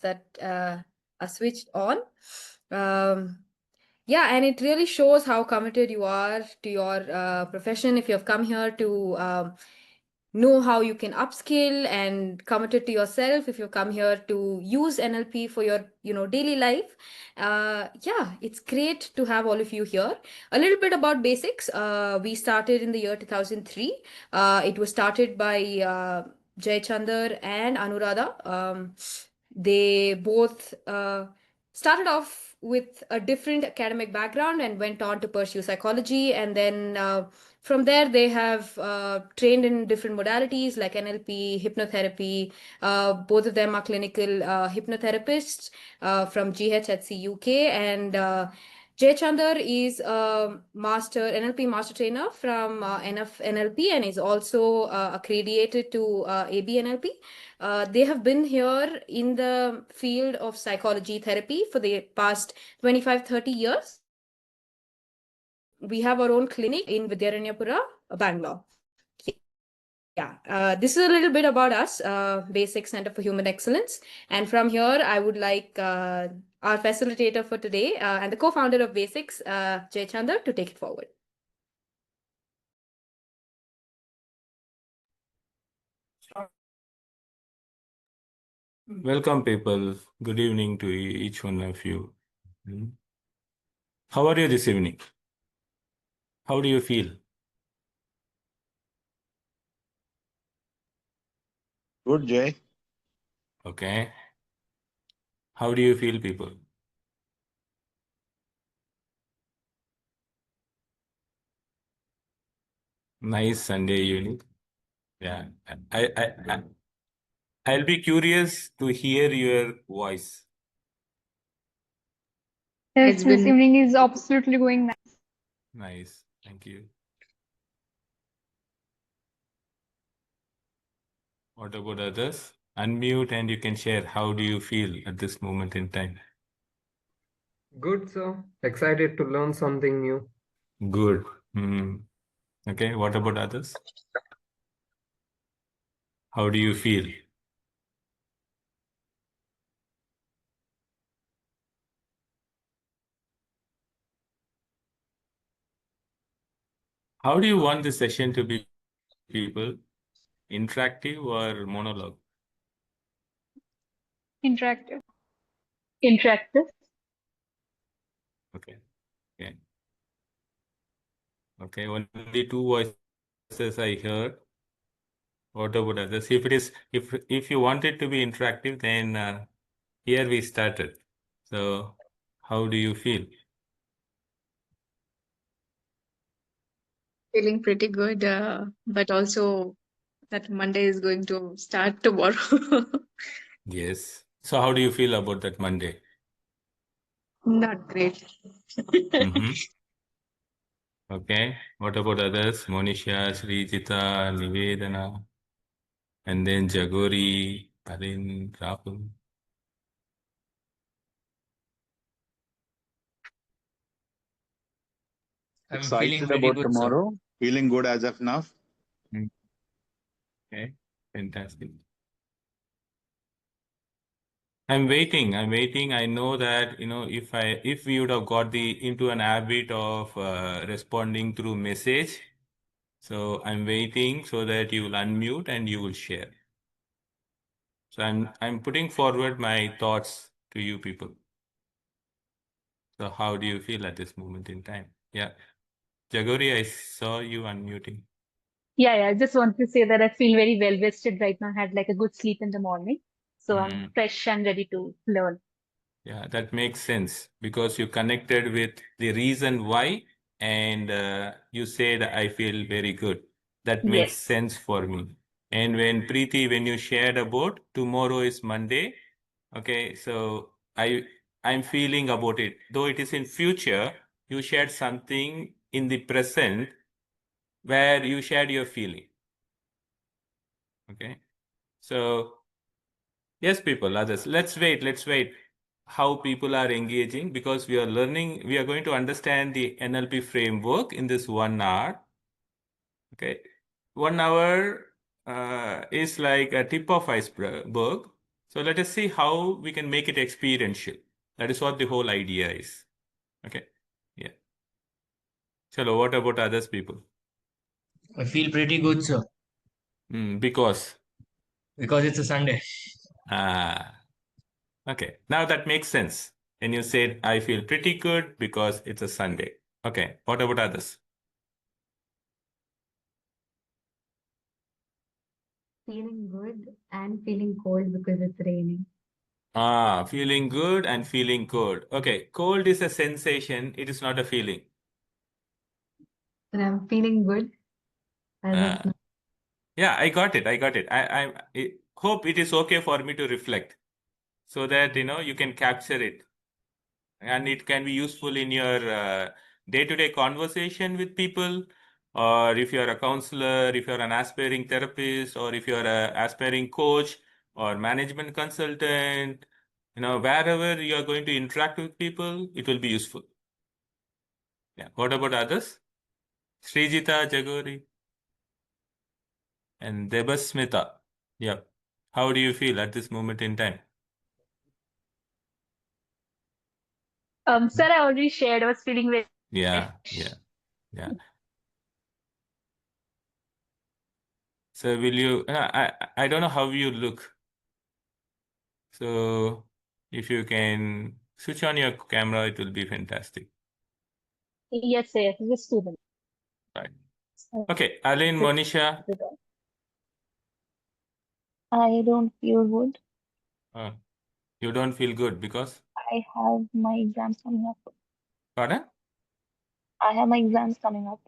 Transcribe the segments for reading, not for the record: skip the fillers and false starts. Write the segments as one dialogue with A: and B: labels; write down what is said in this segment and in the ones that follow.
A: that are switched on. Yeah, and it really shows how committed you are to your profession. If you have come here to know how you can upskill and committed to yourself, if you come here to use NLP for your daily life, yeah, it's great to have all of you here. A little bit about basics. We started in the year 2003. It was started by Jay Chandar and Anuradha. They both started off with a different academic background and went on to pursue psychology, and then from there they have trained in different modalities like NLP, hypnotherapy. Both of them are clinical hypnotherapists from GHHC UK, and Jay Chandar is a master NLP master trainer from NLP, and is also accredited to ABNLP. They have been here in the field of psychology therapy for the past 25-30 years. We have our own clinic in Vidyaranyapura, Bangalore. Yeah, this is a little bit about us, Basic Center for Human Excellence. And from here, I would like our facilitator for today and the co-founder of Basics, Jay Chandar, to take it forward.
B: Welcome, people. Good evening to each one of you. How are you this evening? How do you feel?
C: Good, Jay.
B: Okay. How do you feel, people? Nice Sunday evening. Yeah. I'll be curious to hear your voice.
D: Yes, this evening is absolutely going nice.
B: Nice. Thank you. What about others? Unmute and you can share how do you feel at this moment in time.
E: Good, sir. Excited to learn something new.
B: Good. Okay. What about others? How do you feel? How do you want the session to be, people? Interactive or monologue?
D: Interactive. Interactive.
B: Okay. Okay. Okay. Only two voices I heard. What about others? If you want it to be interactive, then here we started. So how do you feel?
F: Feeling pretty good, but also that Monday is going to start tomorrow.
B: Yes. So how do you feel about that Monday?
F: Not great.
B: Okay. What about others? Monisha, Srijita, Nivedana, and then Jagori, Karin, Rahul.
C: I'm excited about good, tomorrow. Sir. Feeling good as of now.
B: Okay, fantastic. I'm waiting. I know that, if we would have got into an habit of responding through message, so I'm waiting so that you will unmute and you will share. So I'm putting forward my thoughts to you people. So how do you feel at this moment in time? Yeah. Jagori, I saw you unmuting.
D: Yeah, I just want to say that I feel very well rested right now. I had like a good sleep in the morning. So I'm fresh and ready to learn.
B: Yeah, that makes sense because you connected with the reason why, and you said, I feel very good. That makes sense for me. And when Preeti, when you shared about tomorrow is Monday, okay, so I'm feeling about it. Though it is in future, you shared something in the present where you shared your feeling. Okay, so yes, people, others, let's wait. How people are engaging, because we are going to understand the NLP framework in this 1 hour. Okay. 1 hour is like a tip of iceberg. So let us see how we can make it experiential. That is what the whole idea is. Okay. Yeah. Chalo, what about others people?
G: I feel pretty good, sir,
B: Because
G: it's a Sunday.
B: Okay. Now that makes sense. And you said, I feel pretty good because it's a Sunday. Okay. What about others?
H: Feeling good and feeling cold because it's raining.
B: Feeling good and feeling cold. Okay. Cold is a sensation. It is not a feeling.
H: And I'm feeling good as of now.
B: Yeah, I got it. I hope it is okay for me to reflect so that, you can capture it. And it can be useful in your day-to-day conversation with people, or if you're a counselor, if you're an aspiring therapist, or if you're an aspiring coach or management consultant, wherever you're going to interact with people, it will be useful. Yeah. What about others? Srijita, Jagori, and Debasmita. Yeah. How do you feel at this moment in time?
D: Sir, I already shared. I was feeling very
B: Yeah. So will you, I don't know how you look. So if you can switch on your camera, it will be fantastic.
D: Yes, sir. He's a student.
B: Right. Okay, Aline, Monisha.
I: I don't feel good.
B: You don't feel good because?
I: I have my exams coming up.
B: Pardon?
I: I have my exams coming up.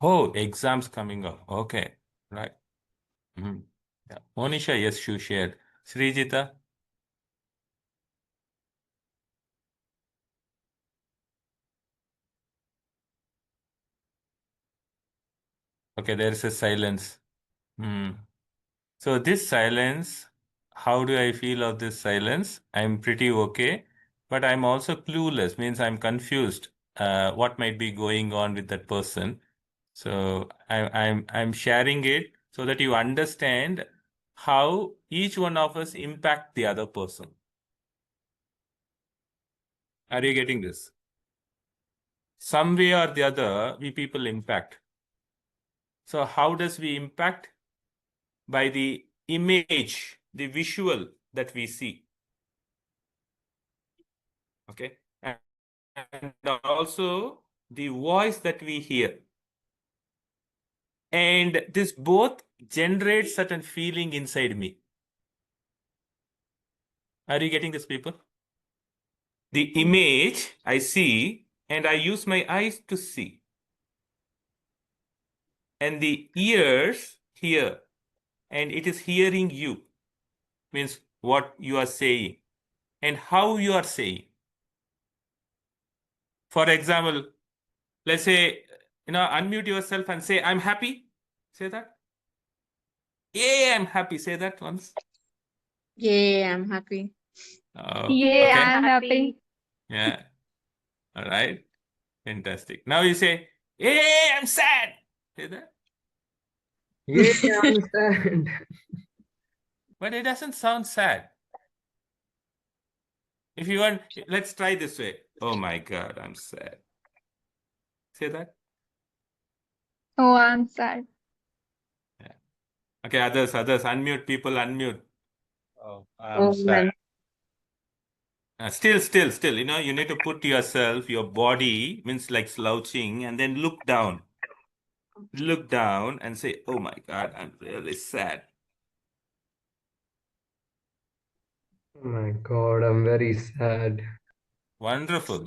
B: Oh, exams coming up. Okay, right. Yeah. Monisha, yes, you shared. Srijita? Okay, there is a silence. So this silence, how do I feel of this silence? I'm pretty okay, but I'm also clueless, means I'm confused what might be going on with that person. So I'm sharing it so that you understand how each one of us impact the other person. Are you getting this? Some way or the other, we people impact. So how does we impact? By the image, the visual that we see. Okay. And also the voice that we hear. And this both generates certain feeling inside me. Are you getting this, people? The image I see, and I use my eyes to see. And the ears hear, and it is hearing you. Means what you are saying and how you are saying. For example, let's say, unmute yourself and say, I'm happy. Say that. Yeah, I'm happy. Say that once.
F: Yeah, I'm happy.
D: Yeah,
B: Okay.
D: I'm happy.
B: Yeah. All right. Fantastic. Now you say, yeah, I'm sad. Say that.
E: Yeah, I understand.
B: But it doesn't sound sad. If you want, let's try this way. Oh my God, I'm sad. Say that.
I: Oh, I'm sad.
B: Yeah. Okay, others, unmute people, unmute.
C: Oh, I'm sad.
B: Still, you need to put yourself, your body, means like slouching, and then look down. Look down and say, oh my God, I'm really sad.
E: Oh my God, I'm very sad.
B: Wonderful.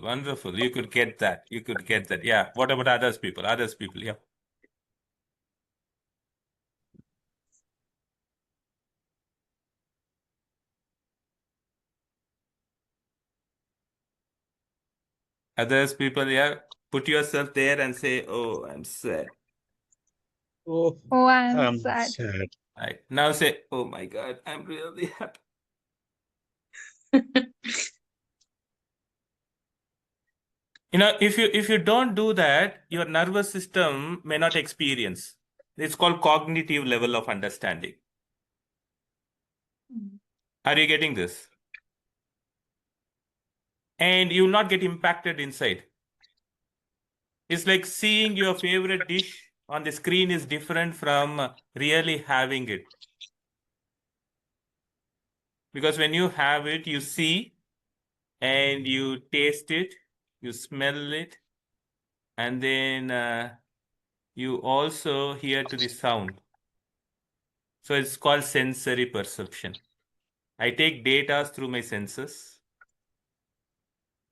B: You could get that. Yeah. What about others people? Yeah. Others people, yeah. Put yourself there and say, oh, I'm sad.
C: Oh,
I: I'm sad.
B: Right. Now say, oh my God, I'm really happy. If you don't do that, your nervous system may not experience. It's called cognitive level of understanding. Are you getting this? And you will not get impacted inside. It's like seeing your favorite dish on the screen is different from really having it. Because when you have it, you see and you taste it, you smell it, and then you also hear to the sound. So it's called sensory perception. I take data through my senses,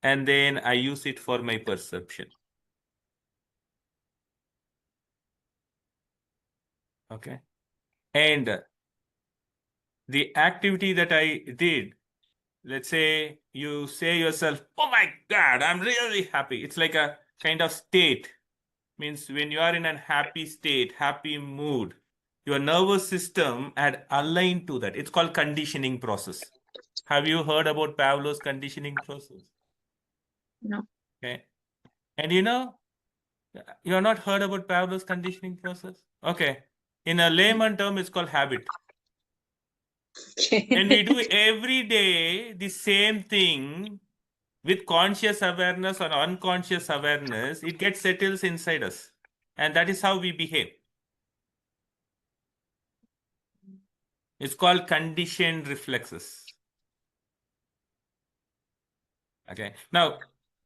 B: and then I use it for my perception. Okay. And the activity that I did, let's say you say yourself, oh my God, I'm really happy. It's like a kind of state. Means when you are in a happy state, happy mood, your nervous system had aligned to that. It's called conditioning process. Have you heard about Pavlov's conditioning process?
F: No.
B: Okay. And you know, you have not heard about Pavlov's conditioning process? Okay. In a layman term, it's called habit. When we do every day the same thing with conscious awareness or unconscious awareness, it gets settles inside us. And that is how we behave. It's called conditioned reflexes. Okay. Now,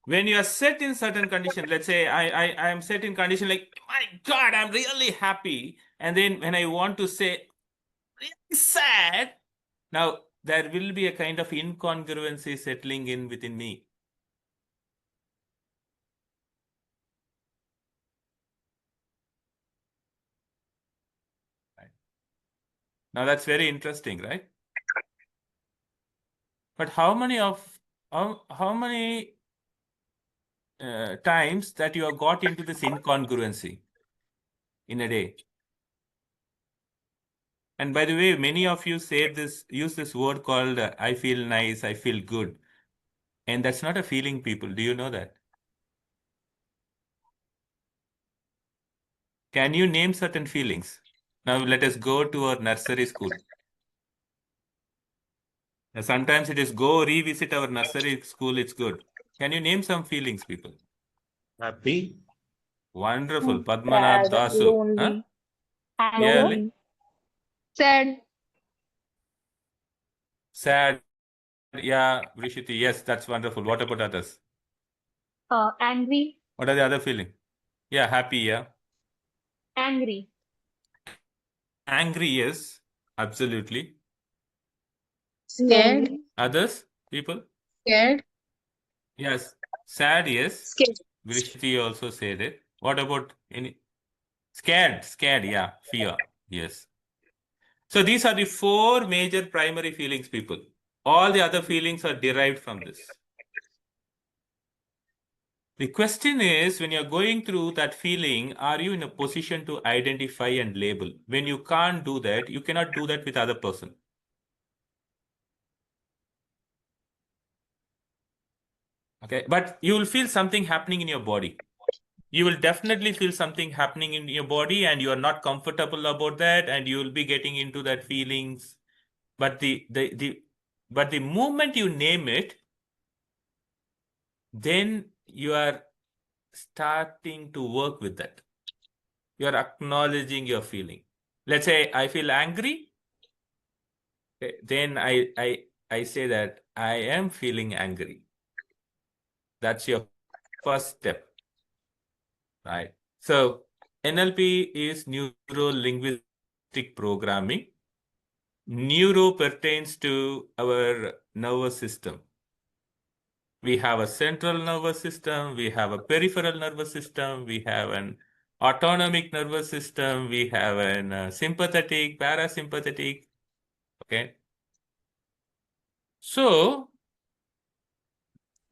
B: when you are set in certain condition, let's say I am set in condition like, my God, I'm really happy. And then when I want to say really sad, now there will be a kind of incongruency settling in within me. Right. Now that's very interesting, right? But how many times that you have got into this incongruency in a day? And by the way, many of you use this word called I feel nice, I feel good. And that's not a feeling, people. Do you know that? Can you name certain feelings? Now let us go to our nursery school. Sometimes it is go revisit our nursery school, it's good. Can you name some feelings, people?
C: Happy.
B: Wonderful. Padmanath
I: Sad,
B: Dasu.
I: lonely,
B: Yeah,
I: angry, sad,
B: sad. Yeah, Vrishiti. Yes, that's wonderful. What about others?
D: Angry,
B: What are the other feelings? Yeah, happy. Yeah.
D: angry,
B: Angry. Yes, absolutely.
F: Scared.
I: lonely,
B: Others, people?
F: Scared.
B: Yes. Sad. Yes.
I: scared.
B: Vrishiti also said it. What about any? Scared. Scared. Yeah. Fear. Yes. So these are the four major primary feelings, people. All the other feelings are derived from this. The question is, when you're going through that feeling, are you in a position to identify and label? When you can't do that, you cannot do that with other person. Okay, but you will feel something happening in your body. You will definitely feel something happening in your body and you are not comfortable about that and you will be getting into that feelings. But the moment you name it, then you are starting to work with that. You are acknowledging your feeling. Let's say I feel angry. Okay, then I say that I am feeling angry. That's your first step, right? So NLP is Neuro Linguistic Programming. Neuro pertains to our nervous system. We have a central nervous system, we have a peripheral nervous system, we have an autonomic nervous system, we have an sympathetic, parasympathetic, okay? So,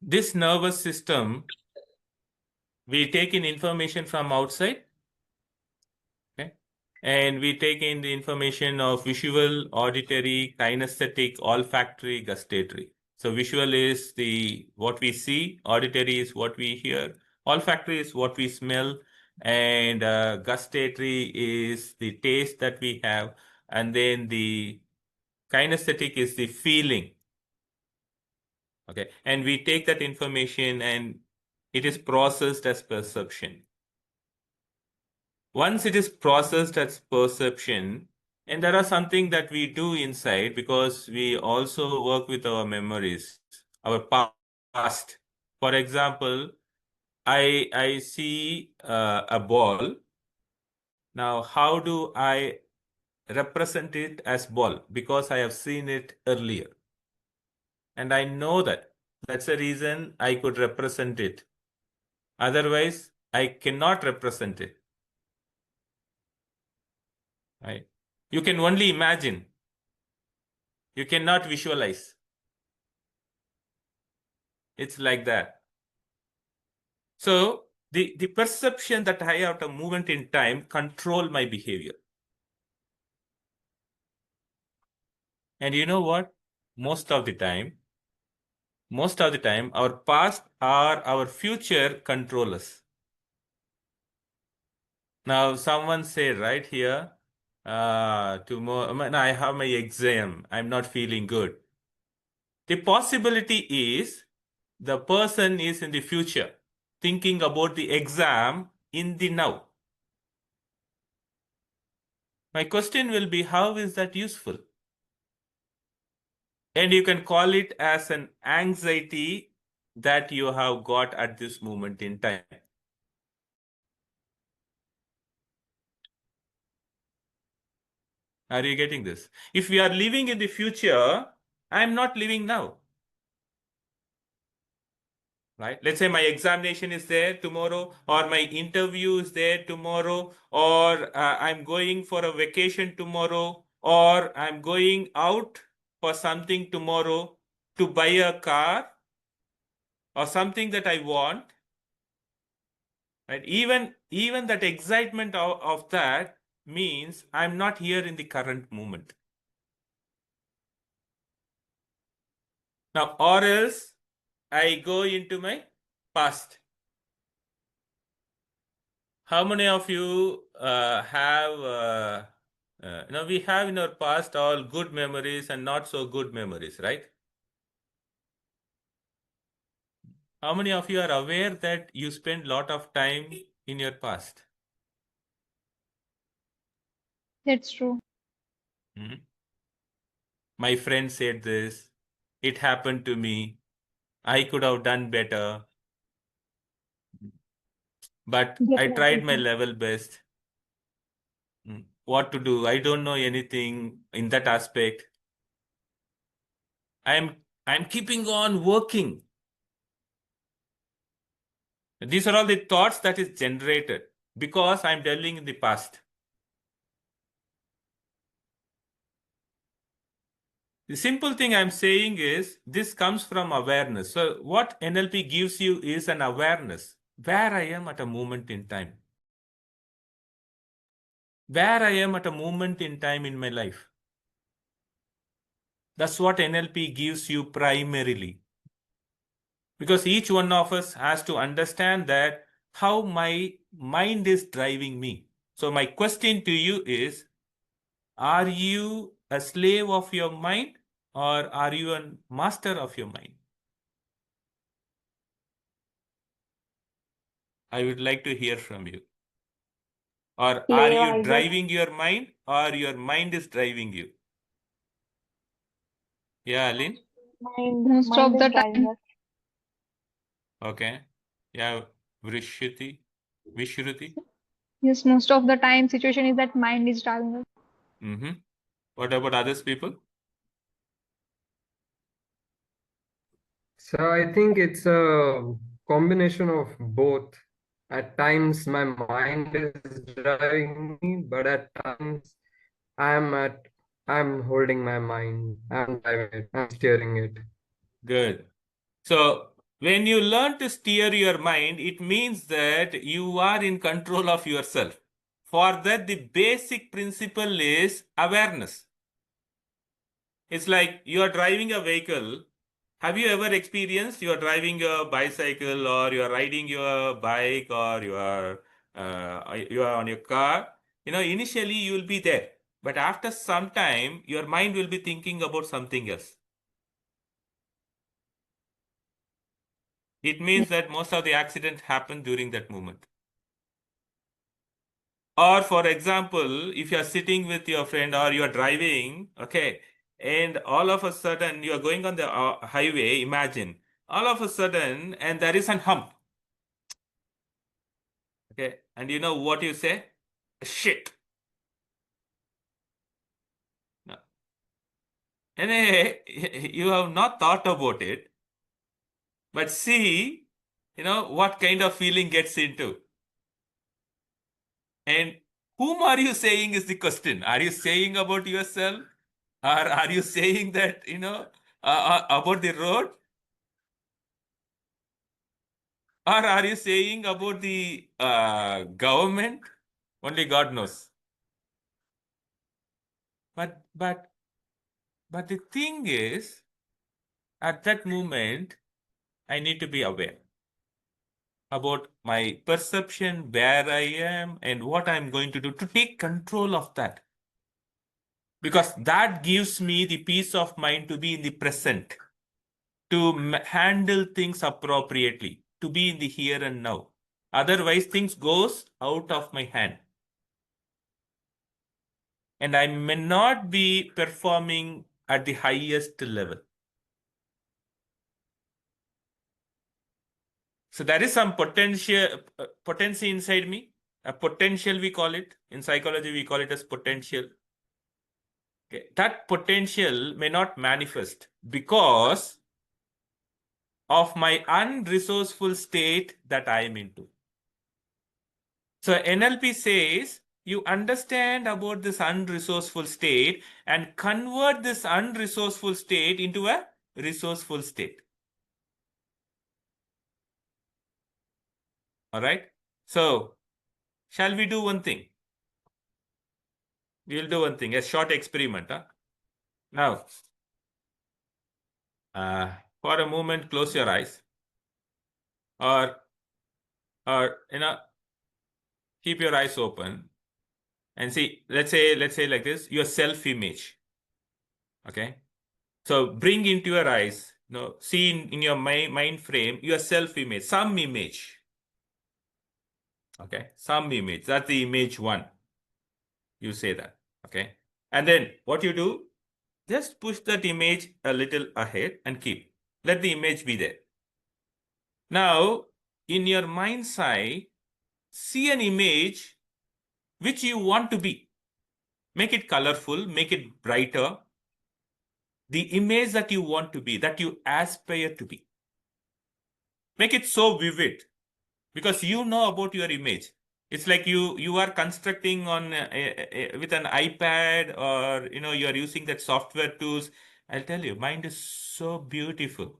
B: this nervous system, we take in information from outside, okay? And we take in the information of visual, auditory, kinesthetic, olfactory, gustatory. So visual is what we see, auditory is what we hear, olfactory is what we smell, and gustatory is the taste that we have, and then the Kinesthetic is the feeling. Okay, and we take that information and it is processed as perception. Once it is processed as perception, and there are something that we do inside because we also work with our memories, our past. For example, I see a ball. Now, how do I represent it as ball? Because I have seen it earlier. And I know that. That's the reason I could represent it. Otherwise, I cannot represent it. Right? You can only imagine. You cannot visualize. It's like that. So the perception that I have at a moment in time control my behavior. And you know what? Most of the time, our past or our future control us. Now, someone said right here, tomorrow I have my exam. I'm not feeling good. The possibility is the person is in the future thinking about the exam in the now. My question will be, how is that useful? And you can call it as an anxiety that you have got at this moment in time. Are you getting this? If we are living in the future, I'm not living now. Right? Let's say my examination is there tomorrow, or my interview is there tomorrow, or I'm going for a vacation tomorrow, or I'm going out for something tomorrow to buy a car or something that I want. Right? Even that excitement of that means I'm not here in the current moment. Now, or else I go into my past. How many of you have, we have in our past all good memories and not so good memories, right? How many of you are aware that you spend a lot of time in your past?
I: That's true.
B: Mm-hmm. My friend said this. It happened to me. I could have done better. But I tried my level best. What to do? I don't know anything in that aspect. I'm keeping on working. These are all the thoughts that is generated because I'm dwelling in the past. The simple thing I'm saying is this comes from awareness. So what NLP gives you is an awareness where I am at a moment in time. Where I am at a moment in time in my life. That's what NLP gives you primarily. Because each one of us has to understand that how my mind is driving me. So my question to you is, are you a slave of your mind or are you a master of your mind? I would like to hear from you. Or are you driving your mind or your mind is driving you? Yeah, Aline?
I: Most of the time.
B: Okay. Yeah, Vrishruti?
I: Yes, most of the time situation is that mind is driving us.
B: Mm-hmm. What about others people?
E: So I think it's a combination of both. At times my mind is driving me, but at times I'm holding my mind, I'm driving it, I'm steering it.
B: Good. So when you learn to steer your mind, it means that you are in control of yourself. For that, the basic principle is awareness. It's like you are driving a vehicle. Have you ever experienced you are driving a bicycle or you are riding your bike or you are on your car? Initially you will be there. but after some time, your mind will be thinking about something else. It means that most of the accidents happen during that moment. Or for example, if you are sitting with your friend or you are driving, okay, and all of a sudden you are going on the highway, imagine, all of a sudden, and there is a hump. Okay, and you know what you say? Shit. No. And you have not thought about it, but see, what kind of feeling gets into. And whom are you saying is the question? Are you saying about yourself? Or are you saying that, about the road? Or are you saying about the government? Only God knows. But the thing is, at that moment, I need to be aware about my perception, where I am, and what I'm going to do to take control of that. Because that gives me the peace of mind to be in the present, to handle things appropriately, to be in the here and now. Otherwise, things goes out of my hand. And I may not be performing at the highest level. So there is some potency inside me. A potential, we call it. In psychology, we call it as potential. Okay. That potential may not manifest because of my unresourceful state that I am into. So NLP says you understand about this unresourceful state and convert this unresourceful state into a resourceful state. All right. So shall we do one thing? We'll do one thing, a short experiment. Now, for a moment, close your eyes, or keep your eyes open, and see. Let's say like this: your self-image. Okay. So bring into your eyes, see in your mind frame your self-image, some image. Okay, some image. That's the image one. You say that. Okay, and then what you do? Just push that image a little ahead and keep. Let the image be there. Now, in your mind's eye, see an image which you want to be. Make it colorful, make it brighter. The image that you want to be, that you aspire to be. Make it so vivid because you know about your image. It's like you are constructing on with an iPad, or you are using that software tools. I'll tell you, mind is so beautiful,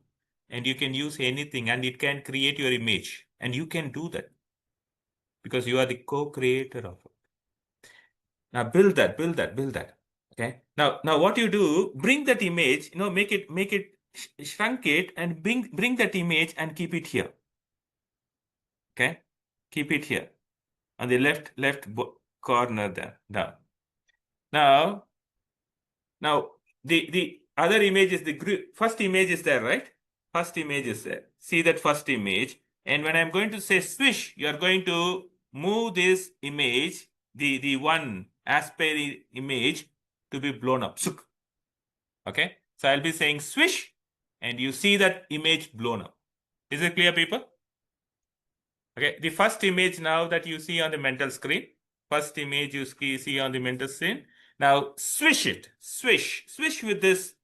B: and you can use anything, and it can create your image, and you can do that because you are the co-creator of it. Now build that. Okay. Now what you do? Bring that image. Make it shrunk it, and bring that image and keep it here. Okay. Keep it here on the left corner there. Down. Now the other image is the first image is there, right? First image is there. See that first image. And when I'm going to say swish, you are going to move this image, the one aspiring image, to be blown up. Okay. So I'll be saying swish, and you see that image blown up. Is it clear, people? Okay, the first image now that you see on the mental screen, first image you see on the mental screen. Now swish it, swish with this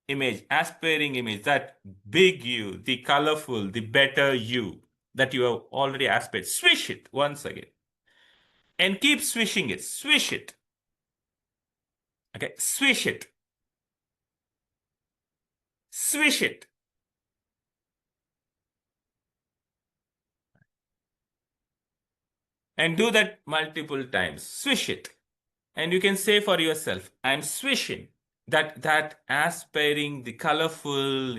B: image, aspiring image, that big you, the colorful, the better you that you have already aspired. Swish it once again. And keep swishing it, swish it. Okay, swish it. Swish it. And do that multiple times. Swish it. And you can say for yourself, I'm swishing that aspiring, the colorful,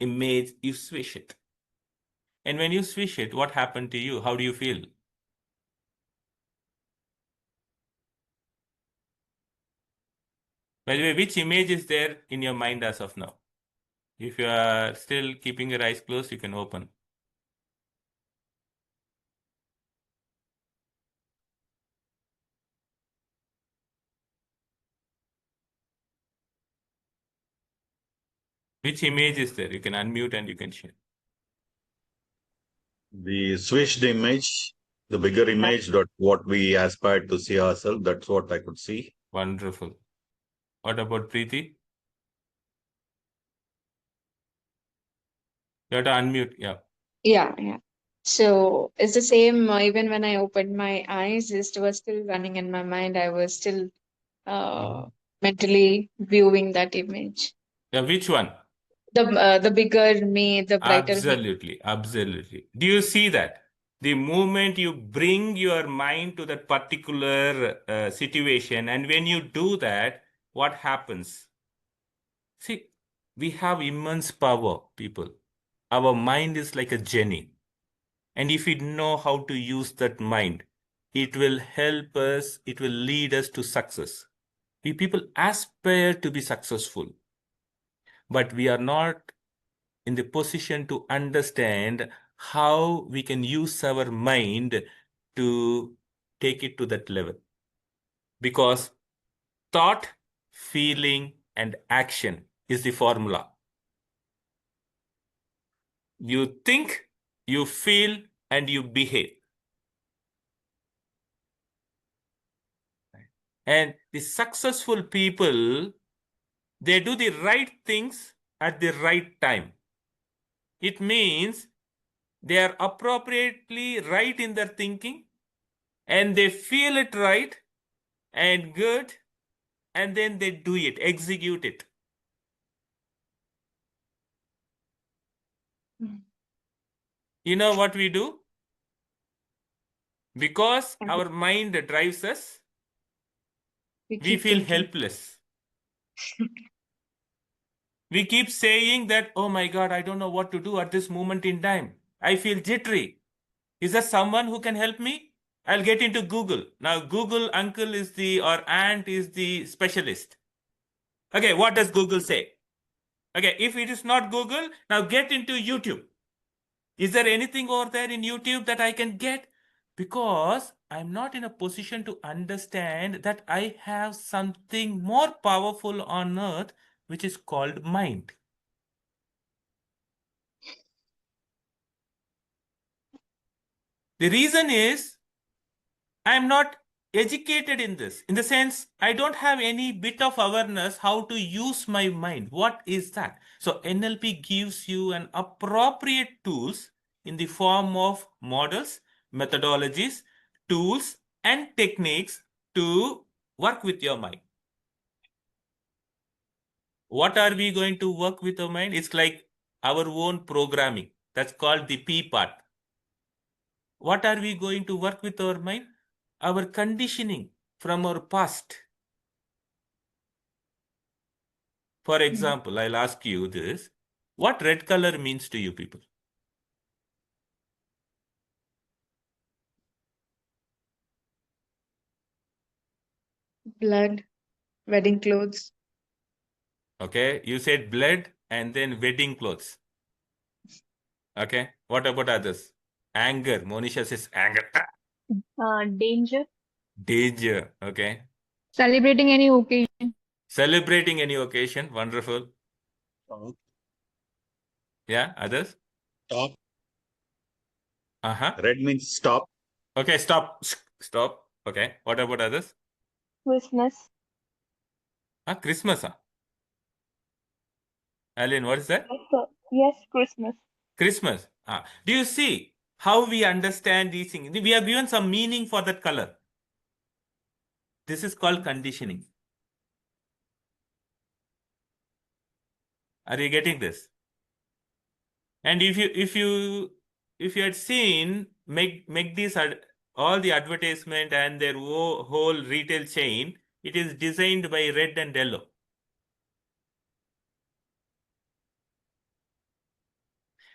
B: image, you swish it. And when you swish it, what happened to you? How do you feel? By the way, which image is there in your mind as of now? If you are still keeping your eyes closed, you can open. Which image is there? You can unmute and you can share.
C: The switched image, the bigger image, that what we aspire to see ourselves, that's what I could see.
B: Wonderful. What about Preeti? You have to unmute. Yeah.
F: Yeah. So it's the same. Even when I opened my eyes, it was still running in my mind. I was still mentally viewing that image.
B: Yeah. Which one?
F: The bigger me, the brighter me.
B: Absolutely. Do you see that? The moment you bring your mind to that particular situation, and when you do that, what happens? See, we have immense power, people. Our mind is like a genie. And if we know how to use that mind, it will help us, it will lead us to success. We people aspire to be successful, but we are not in the position to understand how we can use our mind to take it to that level. Because thought, feeling, and action is the formula. You think, you feel, and you behave. And the successful people, they do the right things at the right time. It means they are appropriately right in their thinking, and they feel it right and good, and then they do it, execute it. You know what we do? Because our mind drives us, we feel helpless. We keep saying that, oh my God, I don't know what to do at this moment in time. I feel jittery. Is there someone who can help me? I'll get into Google. Now, Google uncle is or aunt is the specialist. Okay, what does Google say? Okay, if it is not Google, now get into YouTube. Is there anything over there in YouTube that I can get? Because I'm not in a position to understand that I have something more powerful on earth, which is called mind. The reason is I'm not educated in this. In the sense, I don't have any bit of awareness how to use my mind. What is that? So NLP gives you an appropriate tools in the form of models, methodologies, tools, and techniques to work with your mind. What are we going to work with our mind? It's like our own programming. That's called the P part. What are we going to work with our mind? Our conditioning from our past. For example, I'll ask you this. What red color means to you people?
F: Blood, wedding clothes.
B: Okay, you said blood and then wedding clothes. Okay, what about others? Anger. Monisha says anger.
D: Danger.
B: Danger. Okay.
I: Celebrating any occasion.
B: Celebrating any occasion. Wonderful.
C: Stop.
B: Yeah, others?
C: Stop.
B: Uh-huh.
C: Red means stop.
B: Okay, stop. Stop. Okay, what about others?
D: Christmas.
B: Christmas. Aline, what is that?
D: Yes, Christmas.
B: Christmas. Do you see how we understand these things? We are given some meaning for that color. This is called conditioning. Are you getting this? And if you had seen make these all the advertisement and their whole retail chain, it is designed by red and yellow.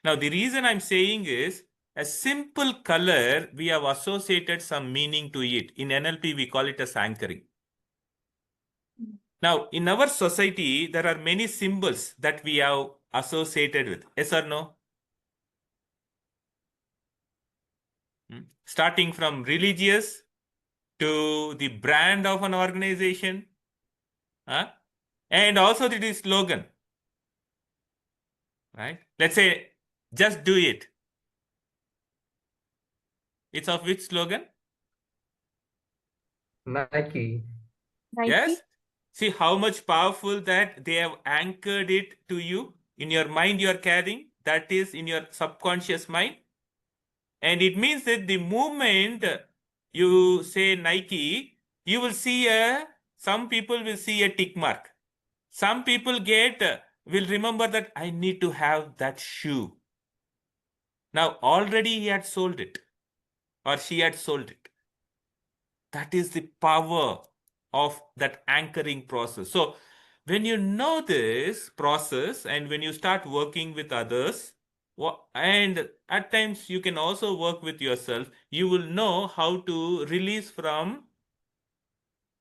B: Now the reason I'm saying is a simple color, we have associated some meaning to it. In NLP, we call it as anchoring. Now, in our society, there are many symbols that we have associated with. Yes or no? Starting from religious to the brand of an organization, and also the slogan, right? Let's say, just do it. It's of which slogan?
E: Nike.
B: Yes? See how much powerful that they have anchored it to you. In your mind you are carrying, that is in your subconscious mind. And it means that the moment you say Nike, you will see some people will see a tick mark. Some people will remember that I need to have that shoe. Now already he had sold it or she had sold it. That is the power of that anchoring process. So when you know this process and when you start working with others, and at times you can also work with yourself, you will know how to release from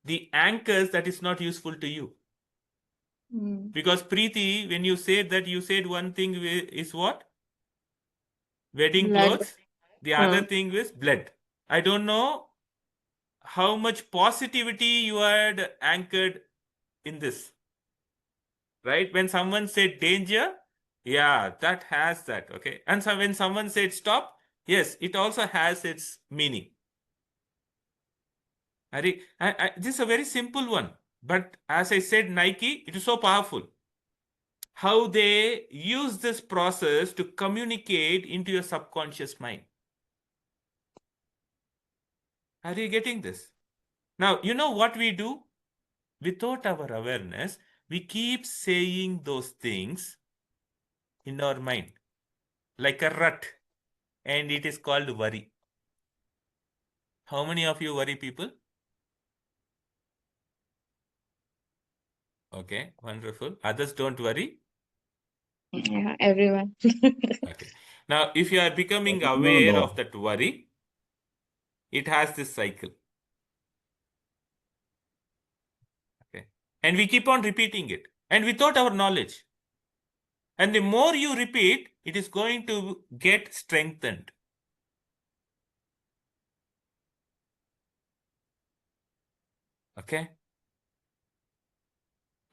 B: the anchors that is not useful to you. Because Preeti, when you said that, you said one thing is what? Wedding
F: Blood.
B: clothes. The other thing is blood. I don't know how much positivity you had anchored in this. Right? When someone said danger, yeah, that has that. Okay. And so when someone said stop, yes, it also has its meaning. This is a very simple one. But as I said, Nike, it is so powerful. How they use this process to communicate into your subconscious mind. Are you getting this? Now, you know what we do? Without our awareness, we keep saying those things in our mind like a rut, and it is called worry. How many of you worry people? Okay, wonderful. Others don't worry?
F: Yeah, everyone.
B: Okay. Now, if you are becoming aware of that worry, it has this cycle. Okay. And we keep on repeating it, and without our knowledge. And the more you repeat, it is going to get strengthened. Okay.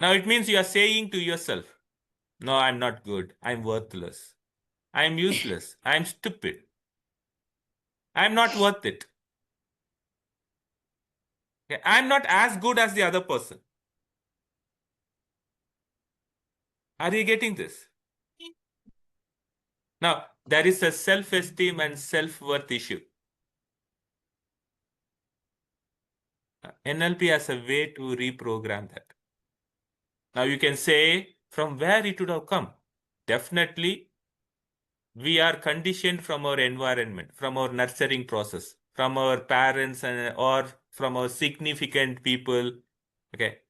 B: Now it means you are saying to yourself, no, I'm not good. I'm worthless. I'm useless. I'm stupid. I'm not worth it. Okay. I'm not as good as the other person. Are you getting this? Now, there is a self-esteem and self-worth issue. NLP has a way to reprogram that. Now you can say from where it would have come. Definitely, we are conditioned from our environment, from our nurturing process, from our parents or from our significant people, okay,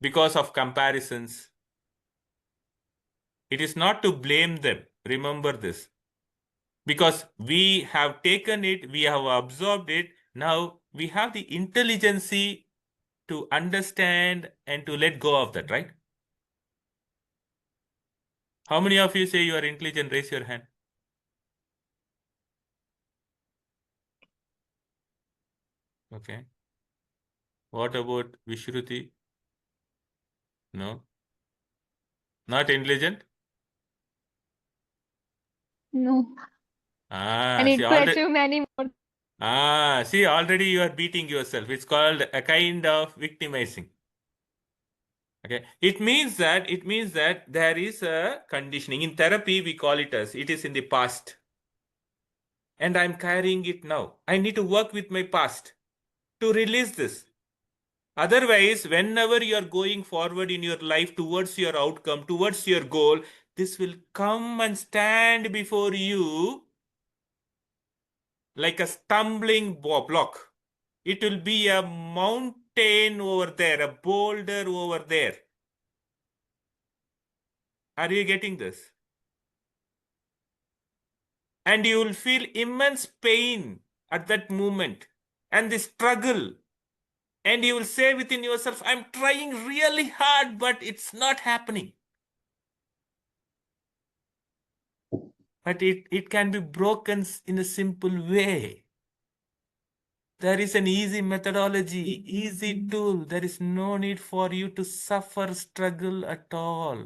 B: because of comparisons. It is not to blame them. Remember this. Because we have taken it, we have absorbed it. Now we have the intelligence to understand and to let go of that, right? How many of you say you are intelligent? Raise your hand. Okay. What about Vishruti? No. Not intelligent?
I: No. I
B: Ah,
I: need
B: see,
I: to achieve many more.
B: see, already you are beating yourself. It's called a kind of victimizing. Okay. It means that there is a conditioning. In therapy, we call it as it is in the past. And I'm carrying it now. I need to work with my past to release this. Otherwise, whenever you are going forward in your life towards your outcome, towards your goal, this will come and stand before you like a stumbling block. It will be a mountain over there, a boulder over there. Are you getting this? And you will feel immense pain at that moment and the struggle. And you will say within yourself, I'm trying really hard, but it's not happening. But it can be broken in a simple way. There is an easy methodology, easy tool. There is no need for you to suffer, struggle at all.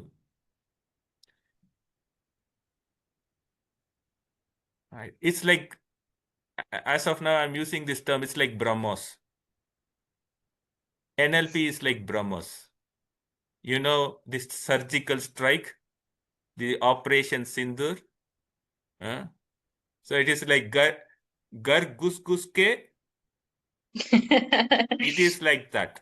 B: Right. It's like, as of now, I'm using this term, it's like BrahMos. NLP is like BrahMos. You know, this surgical strike, the Operation Sindur. So it is like gar gus gus ke. It is like that.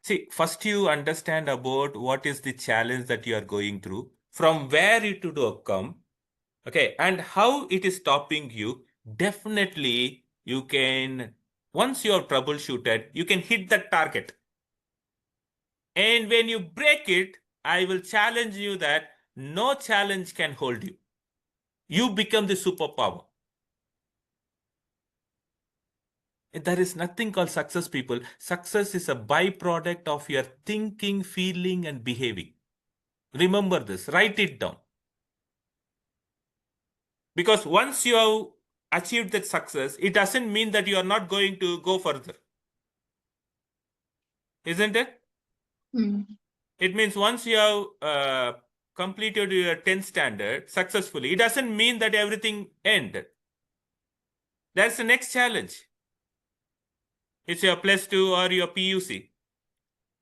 B: See, first you understand about what is the challenge that you are going through, from where it would come, okay, and how it is stopping you. Definitely, you can, once you have troubleshooted, you can hit that target. And when you break it, I will challenge you that no challenge can hold you. You become the superpower. There is nothing called success, people. Success is a byproduct of your thinking, feeling, and behaving. Remember this, write it down. Because once you have achieved that success, it doesn't mean that you are not going to go further. Isn't it? It means once you have completed your 10th standard successfully, it doesn't mean that everything ended. That's the next challenge. It's your +2 or your PUC.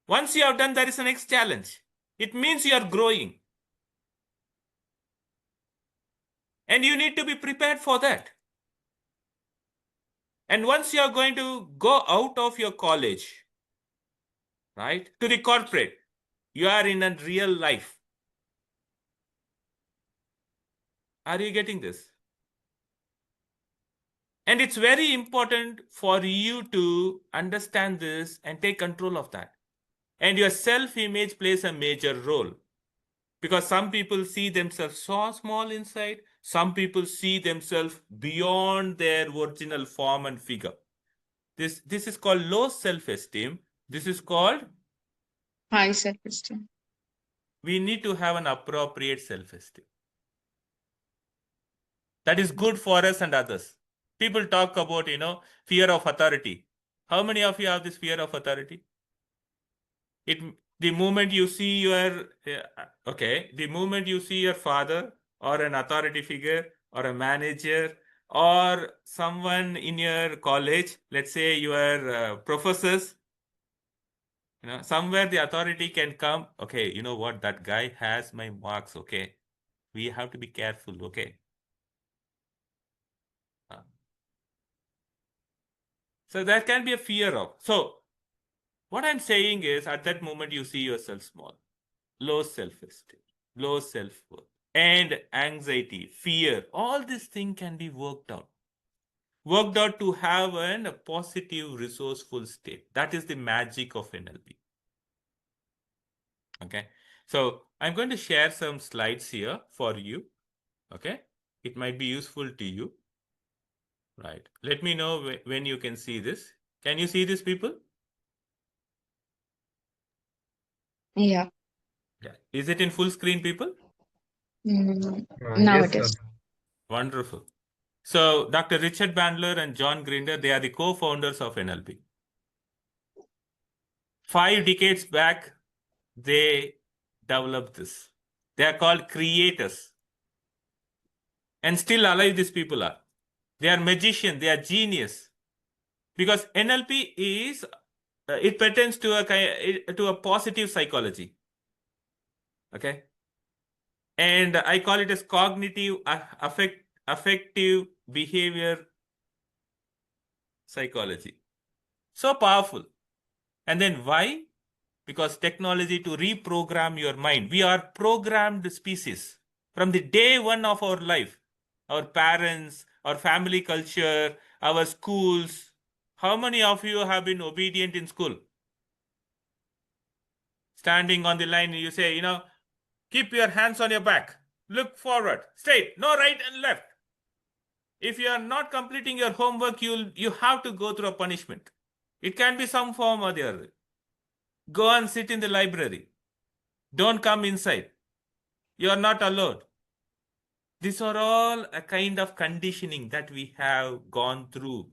B: Once you have done, there is the next challenge. It means you are growing. And you need to be prepared for that. And once you are going to go out of your college, right, to the corporate, you are in a real life. Are you getting this? And it's very important for you to understand this and take control of that. And your self-image plays a major role. Because some people see themselves so small inside, some people see themselves beyond their original form and figure. This is called low self-esteem. This is called
F: high self-esteem.
B: We need to have an appropriate self-esteem. That is good for us and others. People talk about, fear of authority. How many of you have this fear of authority? The moment you see your father or an authority figure or a manager or someone in your college, let's say your professors, somewhere the authority can come, okay, you know what, that guy has my marks, okay. We have to be careful, okay. So there can be a fear of. So what I'm saying is, at that moment you see yourself small, low self-esteem, low self-worth, and anxiety, fear, all these things can be worked out to have a positive, resourceful state. That is the magic of NLP. Okay. So I'm going to share some slides here for you. Okay. It might be useful to you. Right. Let me know when you can see this. Can you see this, people?
F: Yeah.
B: Yeah. Is it in full screen, people?
F: Now
E: Yes,
F: it is.
E: sir.
B: Wonderful. So Dr. Richard Bandler and John Grinder, they are the co-founders of NLP. 5 decades back, they developed this. They are called creators. And still alive these people are. They are magicians, they are genius. Because NLP is, it pertains to a positive psychology. Okay? And I call it as cognitive affective behavior psychology. So powerful. And then why? Because technology to reprogram your mind. We are programmed species from the day one of our life. Our parents, our family culture, our schools. How many of you have been obedient in school? Standing on the line, you say, keep your hands on your back. Look forward, straight, no right and left. If you are not completing your homework, you have to go through a punishment. It can be some form or the other. Go and sit in the library. Don't come inside. You are not allowed. These are all a kind of conditioning that we have gone through.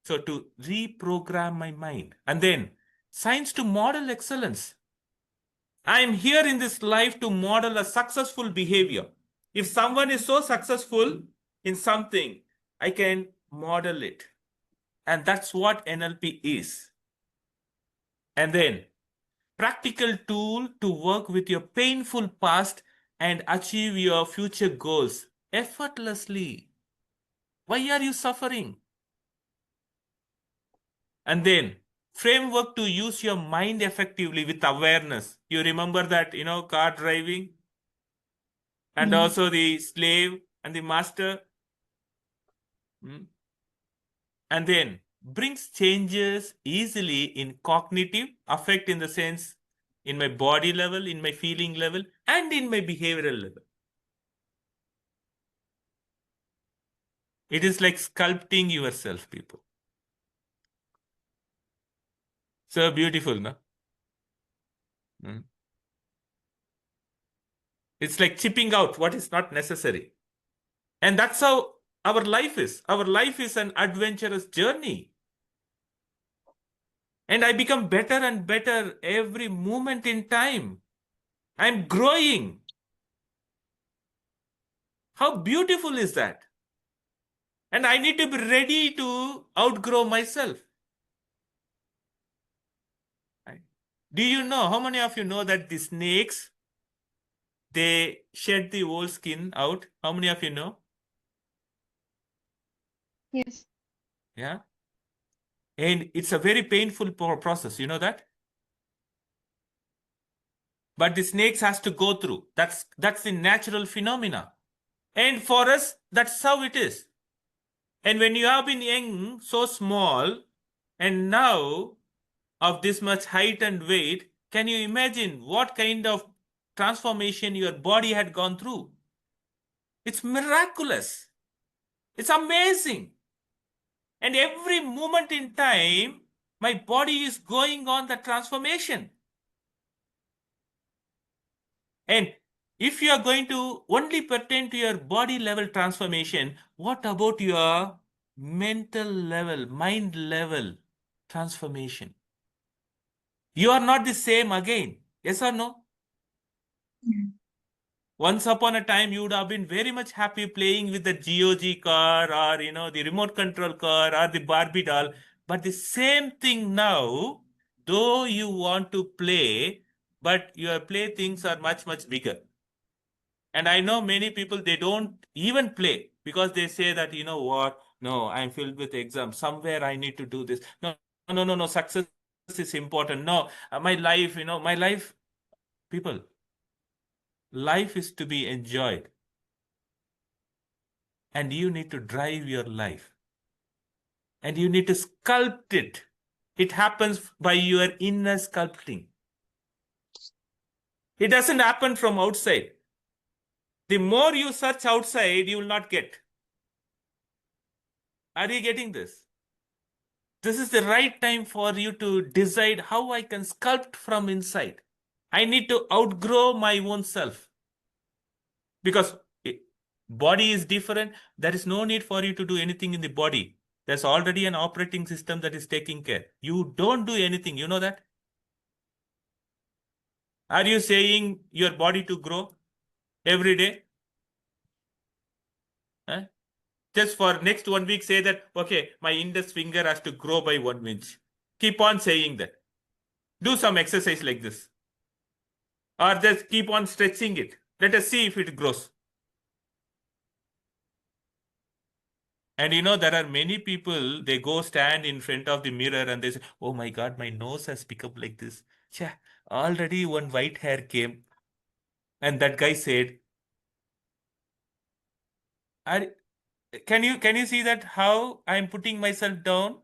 B: So to reprogram my mind. And then science to model excellence. I am here in this life to model a successful behavior. If someone is so successful in something, I can model it. And that's what NLP is. And then practical tool to work with your painful past and achieve your future goals effortlessly. Why are you suffering? And then framework to use your mind effectively with awareness. You remember that, car driving? And also the slave and the master. And then brings changes easily in cognitive, affect in the sense in my body level, in my feeling level, and in my behavioral level. It is like sculpting yourself, people. So beautiful, no? It's like chipping out what is not necessary. And that's how our life is. Our life is an adventurous journey. And I become better and better every moment in time. I'm growing. How beautiful is that? And I need to be ready to outgrow myself. Do you know, how many of you know that the snakes, they shed the old skin out? How many of you know?
I: Yes.
B: Yeah. And it's a very painful process. You know that? But the snakes has to go through. That's the natural phenomena. And for us, that's how it is. And when you have been young, so small, and now of this much height and weight, can you imagine what kind of transformation your body had gone through? It's miraculous. It's amazing. And every moment in time, my body is going on the transformation. And if you are going to only pertain to your body level transformation, what about your mental level, mind level transformation? You are not the same again. Yes or no? Once upon a time, you would have been very much happy playing with the GOG car or, the remote control car or the Barbie doll. But the same thing now, though you want to play, but your playthings are much, much bigger. And I know many people, they don't even play because they say that, you know what, no, I'm filled with exams. Somewhere I need to do this. No, success is important. No, my life, people, life is to be enjoyed. And you need to drive your life. And you need to sculpt it. It happens by your inner sculpting. It doesn't happen from outside. The more you search outside, you will not get. Are you getting this? This is the right time for you to decide how I can sculpt from inside. I need to outgrow my own self. Because body is different. There is no need for you to do anything in the body. There's already an operating system that is taking care. You don't do anything. You know that? Are you saying your body to grow every day? Huh? Just for next 1 week, say that, okay, my index finger has to grow by 1 inch. Keep on saying that. Do some exercise like this. Or just keep on stretching it. Let us see if it grows. And there are many people, they go stand in front of the mirror and they say, oh my God, my nose has become like this. Yeah, already one white hair came. And that guy said, can you see that how I'm putting myself down?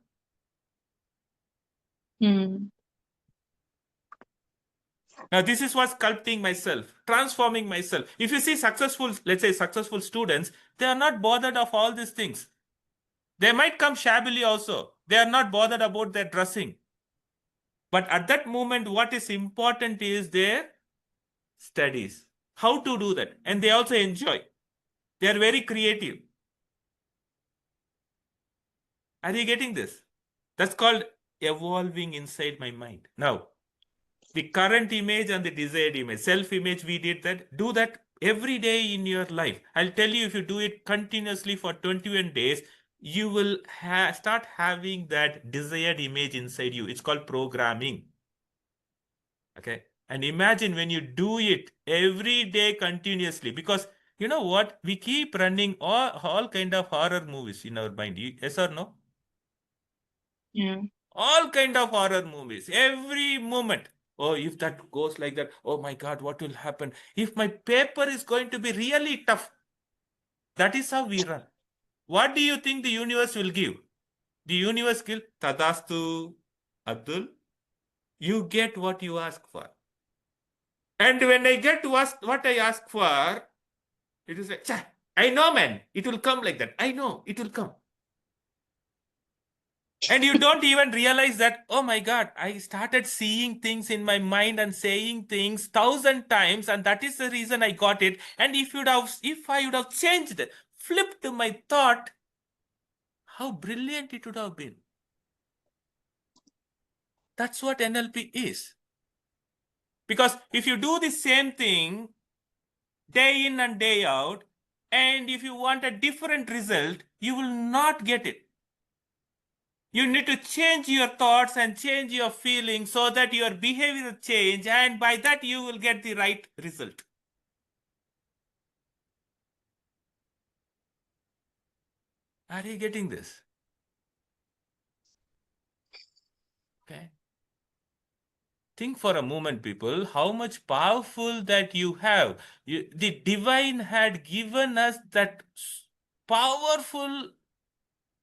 B: Now, this is what sculpting myself, transforming myself. If you see successful, let's say successful students, they are not bothered of all these things. They might come shabbily also. They are not bothered about their dressing. But at that moment, what is important is their studies. How to do that. And they also enjoy. They are very creative. Are you getting this? That's called evolving inside my mind. Now, the current image and the desired image, self-image, we did that. Do that every day in your life. I'll tell you, if you do it continuously for 21 days, you will start having that desired image inside you. It's called programming. Okay. And imagine when you do it every day continuously, because you know what? We keep running all kind of horror movies in our mind. Yes or no?
F: Yeah.
B: All kind of horror movies, every moment. Oh, if that goes like that, oh my God, what will happen? If my paper is going to be really tough, that is how we run. What do you think the universe will give? The universe will, Tadastu, Abdul, you get what you ask for. And when I get what I ask for, it is like, I know, man, it will come like that. I know, it will come. And you don't even realize that, oh my God, I started seeing things in my mind and saying things 1,000 times, and that is the reason I got it. And if I would have changed, flipped my thought, how brilliant it would have been. That's what NLP is. Because if you do the same thing day in and day out, and if you want a different result, you will not get it. You need to change your thoughts and change your feelings so that your behavior will change, and by that you will get the right result. Are you getting this? Okay. Think for a moment, people, how much powerful that you have. The divine had given us that powerful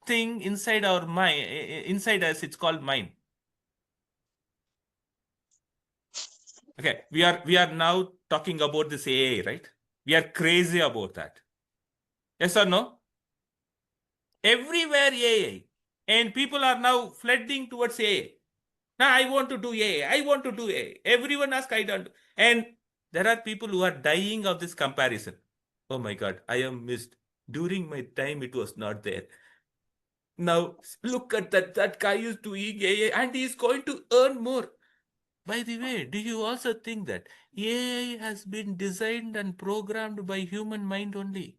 B: thing inside our mind, inside us. It's called mind. Okay, we are now talking about this AA, right? We are crazy about that. Yes or no? Everywhere AA. And people are now flooding towards AA. Now I want to do AA. I want to do AA. Everyone asks, I don't. And there are people who are dying of this comparison. Oh my God, I am missed. During my time, it was not there. Now look at that. That guy is doing AA and he is going to earn more. By the way, do you also think that AI has been designed and programmed by human mind only?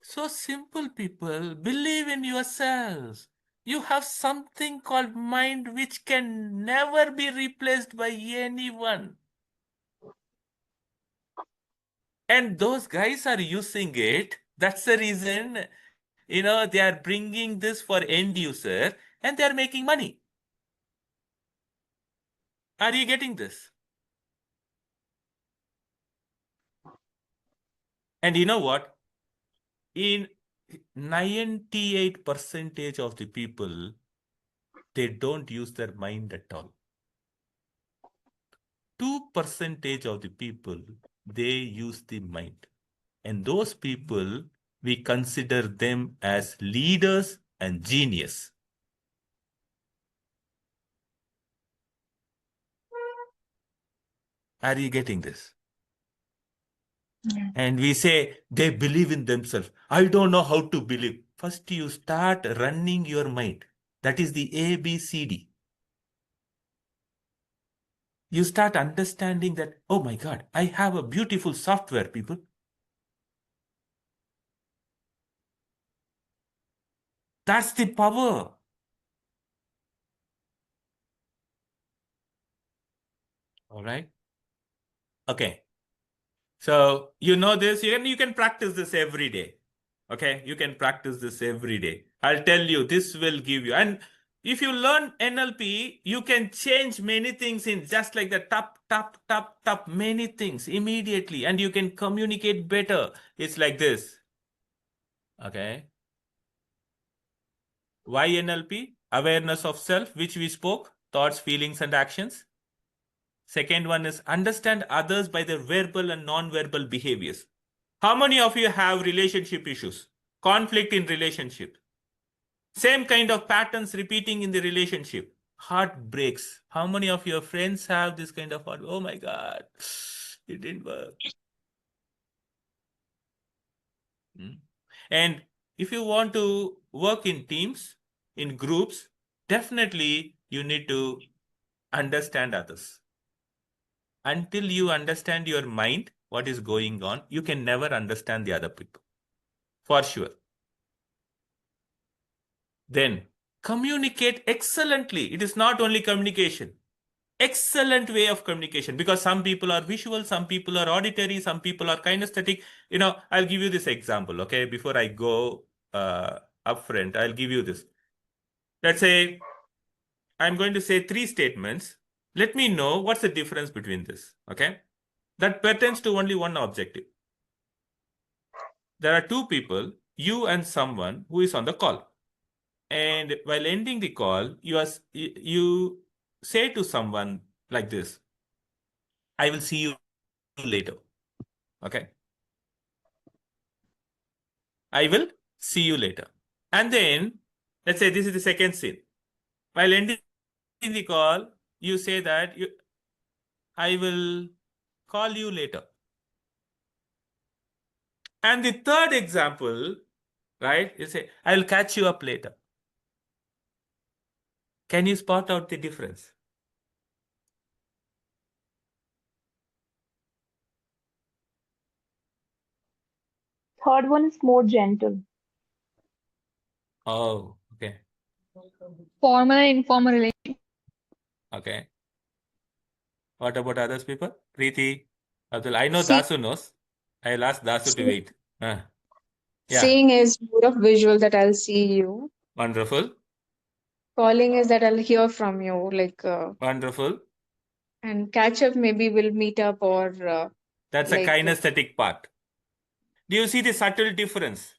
B: So simple, people. Believe in yourselves. You have something called mind which can never be replaced by anyone. And those guys are using it. That's the reason, they are bringing this for end user and they are making money. Are you getting this? And you know what? In 98% of the people, they don't use their mind at all. 2% of the people, they use the mind. And those people, we consider them as leaders and genius. Are you getting this?
I: Yeah.
B: And we say they believe in themselves. I don't know how to believe. First, you start running your mind. That is the ABCD. You start understanding that, oh my God, I have a beautiful software, people. That's the power. All right. Okay. So you know this, you can practice this every day. Okay. You can practice this every day. I'll tell you, this will give you. And if you learn NLP, you can change many things in just like the tap, many things immediately. And you can communicate better. It's like this. Okay. Why NLP? Awareness of self, which we spoke. thoughts, feelings, and actions. Second one is understand others by their verbal and non-verbal behaviors. How many of you have relationship issues? Conflict in relationship. Same kind of patterns repeating in the relationship. Heartbreaks. How many of your friends have this kind of heart? Oh my God, it didn't work. And if you want to work in teams, in groups, definitely you need to understand others. Until you understand your mind, what is going on, you can never understand the other people. For sure. Then communicate excellently. It is not only communication. Excellent way of communication, because some people are visual, some people are auditory, some people are kinesthetic. I'll give you this example, okay? Before I go up front, I'll give you this. Let's say I'm going to say 3 statements. Let me know what's the difference between this, okay? That pertains to only one objective. There are 2 people, you and someone who is on the call. And while ending the call, you say to someone like this, I will see you later. Okay. I will see you later. And then, let's say this is the second scene. While ending the call, you say that I will call you later. And the third example, right, you say, I will catch you up later. Can you spot out the difference?
I: Third one is more gentle.
B: Oh, okay.
I: Formal and informal relationship.
B: Okay. What about others people? Preeti, Abdul, I know
F: See-
B: Dasu knows. I'll ask Dasu to wait. Yeah.
F: Seeing is more of visual, that I'll see you.
B: Wonderful.
F: Calling is that I'll hear from you,
B: Wonderful.
F: and catch up, maybe we'll meet up, or
B: That's a
F: like
B: kinesthetic part. Do you see the subtle difference?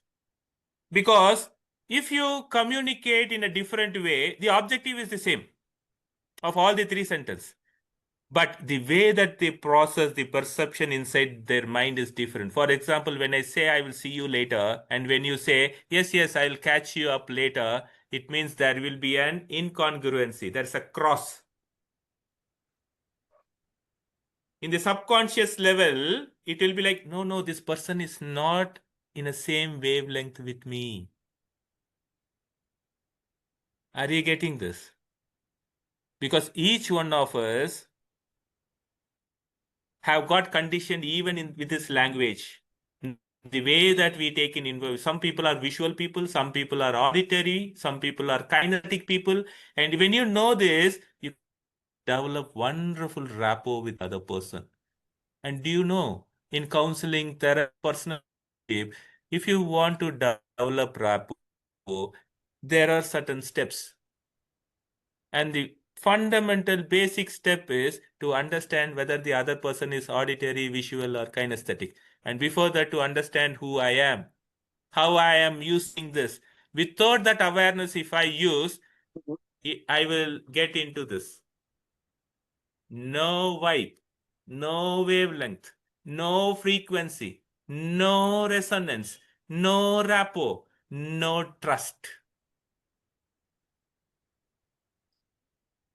B: Because if you communicate in a different way, the objective is the same of all the 3 sentences. But the way that they process the perception inside their mind is different. For example, when I say I will see you later, and when you say, yes, I'll catch you up later, it means there will be an incongruency. There's a cross. In the subconscious level, it will be like, no, this person is not in the same wavelength with me. Are you getting this? Because each one of us have got conditioned even with this language. The way that we take in, some people are visual people, some people are auditory, some people are kinetic people. And when you know this, you develop wonderful rapport with the other person. And do you know, in counseling, therapy, personal, if you want to develop rapport, there are certain steps. And the fundamental basic step is to understand whether the other person is auditory, visual, or kinesthetic. And before that, to understand who I am, how I am using this. Without that awareness, if I use, I will get into this. No vibe, no wavelength, no frequency, no resonance, no rapport, no trust.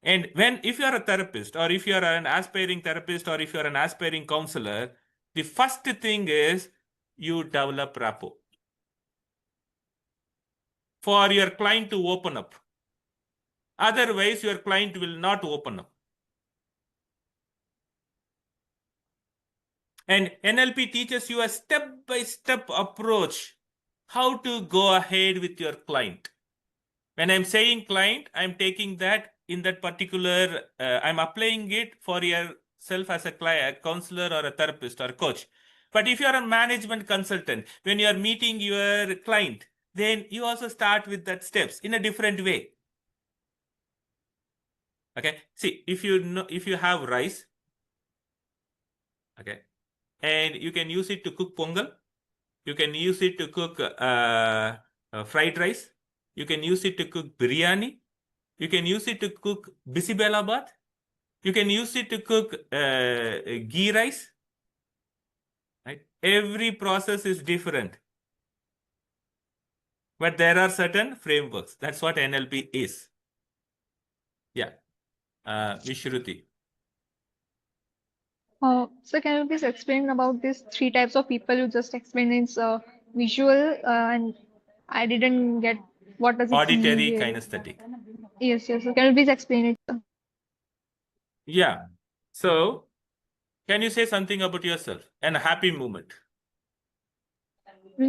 B: And if you are a therapist, or if you are an aspiring therapist, or if you are an aspiring counselor, the first thing is you develop rapport for your client to open up. Otherwise, your client will not open up. And NLP teaches you a step-by-step approach how to go ahead with your client. When I'm saying client, I'm taking that in that particular, I'm applying it for yourself as a counselor or a therapist or a coach. But if you're a management consultant, when you're meeting your client, then you also start with that steps in a different way. Okay. See, if you have rice, okay, and you can use it to cook pongal, you can use it to cook fried rice, you can use it to cook biryani, You can use it to cook bisibelabat. You can use it to cook ghee rice. Right? Every process is different. But there are certain frameworks. That's what NLP is. Yeah. Vishruti.
I: So can you please explain about these 3 types of people you just explained? It's visual and I didn't get what does it
B: Auditory,
I: mean really?
B: kinesthetic.
I: Yes. So can you please explain it? Sir?
B: Yeah. So, can you say something about yourself and a happy moment?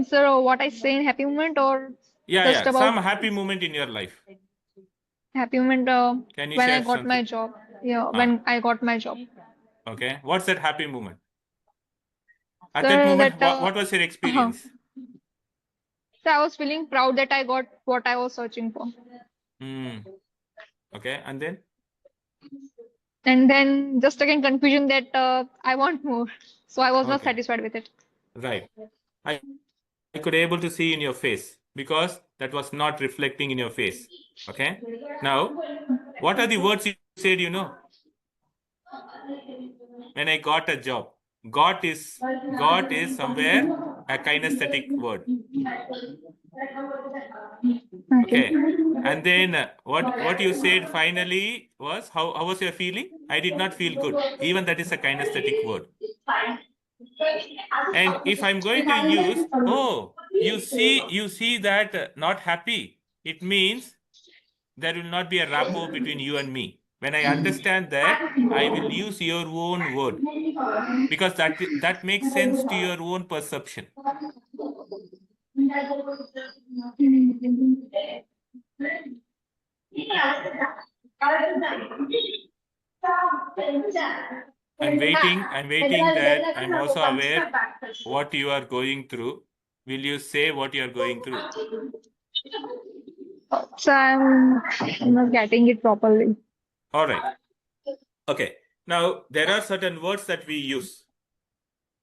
I: Sir, what I say in happy moment or just about
B: Some happy moment in your life.
I: happy moment
B: Can you
I: when I
B: share
I: got my
B: something?
I: job. Yeah, when I got my job.
B: Okay. What's that happy moment? At
I: Sir,
B: that moment,
I: that
B: what was your experience?
I: So I was feeling proud that I got what I was searching for.
B: Okay, and then?
I: And then just again confusion that I want more. So I was not satisfied with it.
B: Right. I could able to see in your face because that was not reflecting in your face. Okay. Now, what are the words you said, When I got a job. Got is somewhere a kinesthetic word. Okay. And then what you said finally was how was your feeling? I did not feel good. Even that is a kinesthetic word. And if I'm going to use, you see that not happy, it means there will not be a rapport between you and me. When I understand that, I will use your own word because that makes sense to your own perception. I'm waiting that I'm also aware what you are going through. Will you say what you are going through?
I: So I'm not getting it properly.
B: All right. Okay. Now, there are certain words that we use.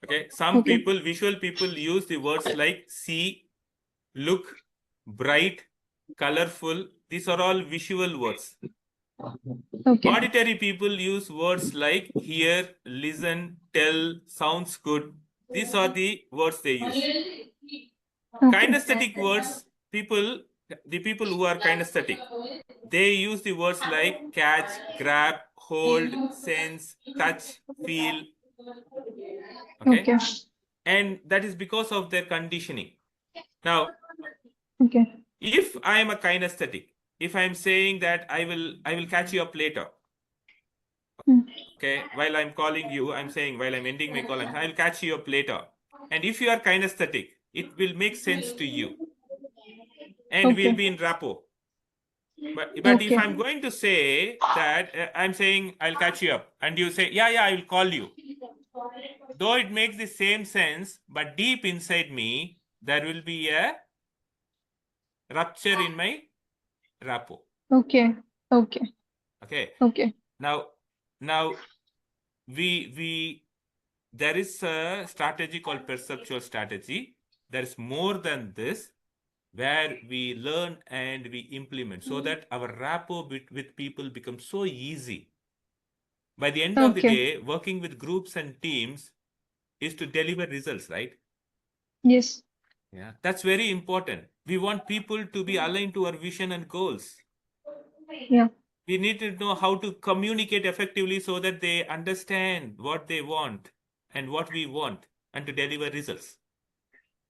B: Okay. Some people, visual people, use the words like see, look, bright, colorful. These are all visual words. Auditory people use words like hear, listen, tell, sounds good. These are the words they use. Kinesthetic words, the people who are kinesthetic, they use the words like catch, grab, hold, sense, touch, feel. Okay. And that is because of their conditioning. Now, if I am a kinesthetic, if I'm saying that I will catch you up later. Okay, while I'm calling you, I'm saying while I'm ending my call, I'll catch you up later. And if you are kinesthetic, it will make sense to you. And we'll be in rapport. But if I'm going to say that I'm saying I'll catch you up, and you say, yeah, I will call you. Though it makes the same sense, but deep inside me, there will be a rupture in my rapport. Okay. Now there is a strategy called perceptual strategy. There is more than this, where we learn and we implement so that our rapport with people becomes so easy. By the end of the day, working with groups and teams is to deliver results, right?
I: Yes.
B: Yeah, that's very important. We want people to be aligned to our vision and goals.
I: Yeah.
B: We need to know how to communicate effectively so that they understand what they want and what we want and to deliver results.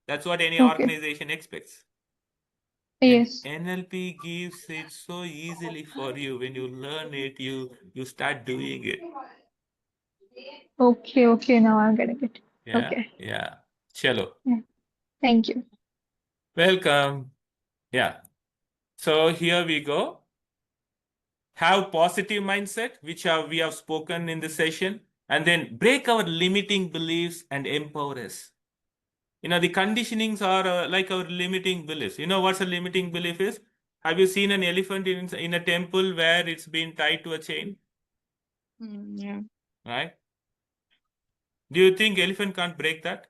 B: That's what any organization expects.
I: Yes.
B: And NLP gives it so easily for you. When you learn it, you start doing it.
I: Okay, now I'm getting it.
B: Yeah. Chalo.
I: Yeah. Thank you.
B: Welcome. Yeah. So here we go. Have positive mindset, which we have spoken in the session, and then break our limiting beliefs and empower us. The conditionings are like our limiting beliefs. What's a limiting belief is? Have you seen an elephant in a temple where it's been tied to a chain?
F: Yeah.
B: Right? Do you think elephant can't break that?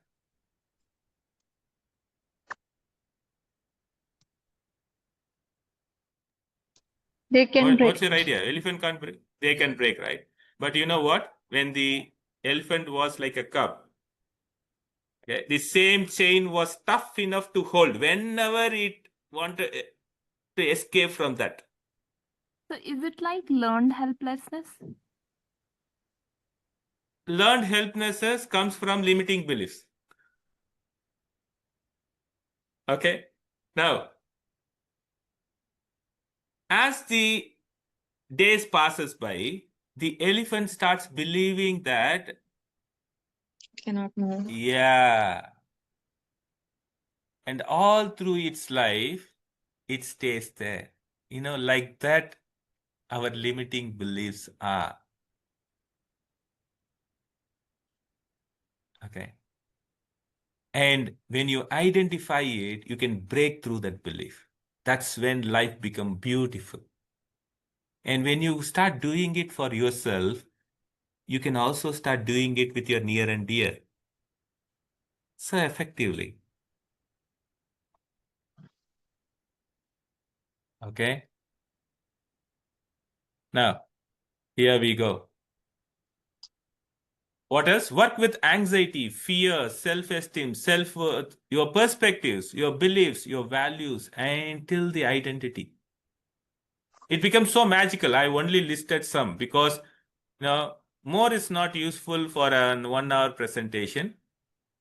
I: They can break.
B: What's your idea? Elephant can't break. They can break, right? But you know what? When the elephant was like a cup, okay, the same chain was tough enough to hold whenever it wanted to escape from that.
J: So is it like learned helplessness?
B: Learned helplessness comes from limiting beliefs. Okay. Now, as the days passes by, the elephant starts believing that
F: Cannot move.
B: yeah, and all through its life, it stays there. You know, like that, our limiting beliefs are. Okay. And when you identify it, you can break through that belief. That's when life becomes beautiful. And when you start doing it for yourself, you can also start doing it with your near and dear. So effectively. Okay. Now, here we go. What else? Work with anxiety, fear, self-esteem, self-worth, your perspectives, your beliefs, your values, until the identity. It becomes so magical. I only listed some because more is not useful for a 1 hour presentation.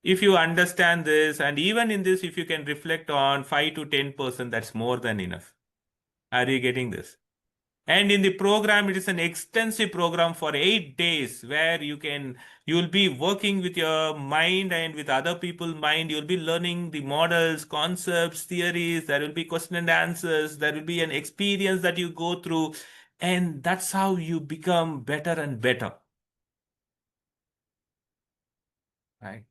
B: If you understand this, and even in this, if you can reflect on 5 to 10%, that's more than enough. Are you getting this? And in the program, it is an extensive program for 8 days where you'll be working with your mind and with other people's mind. You'll be learning the models, concepts, theories. There will be question and answers. There will be an experience that you go through. And that's how you become better and better. Right?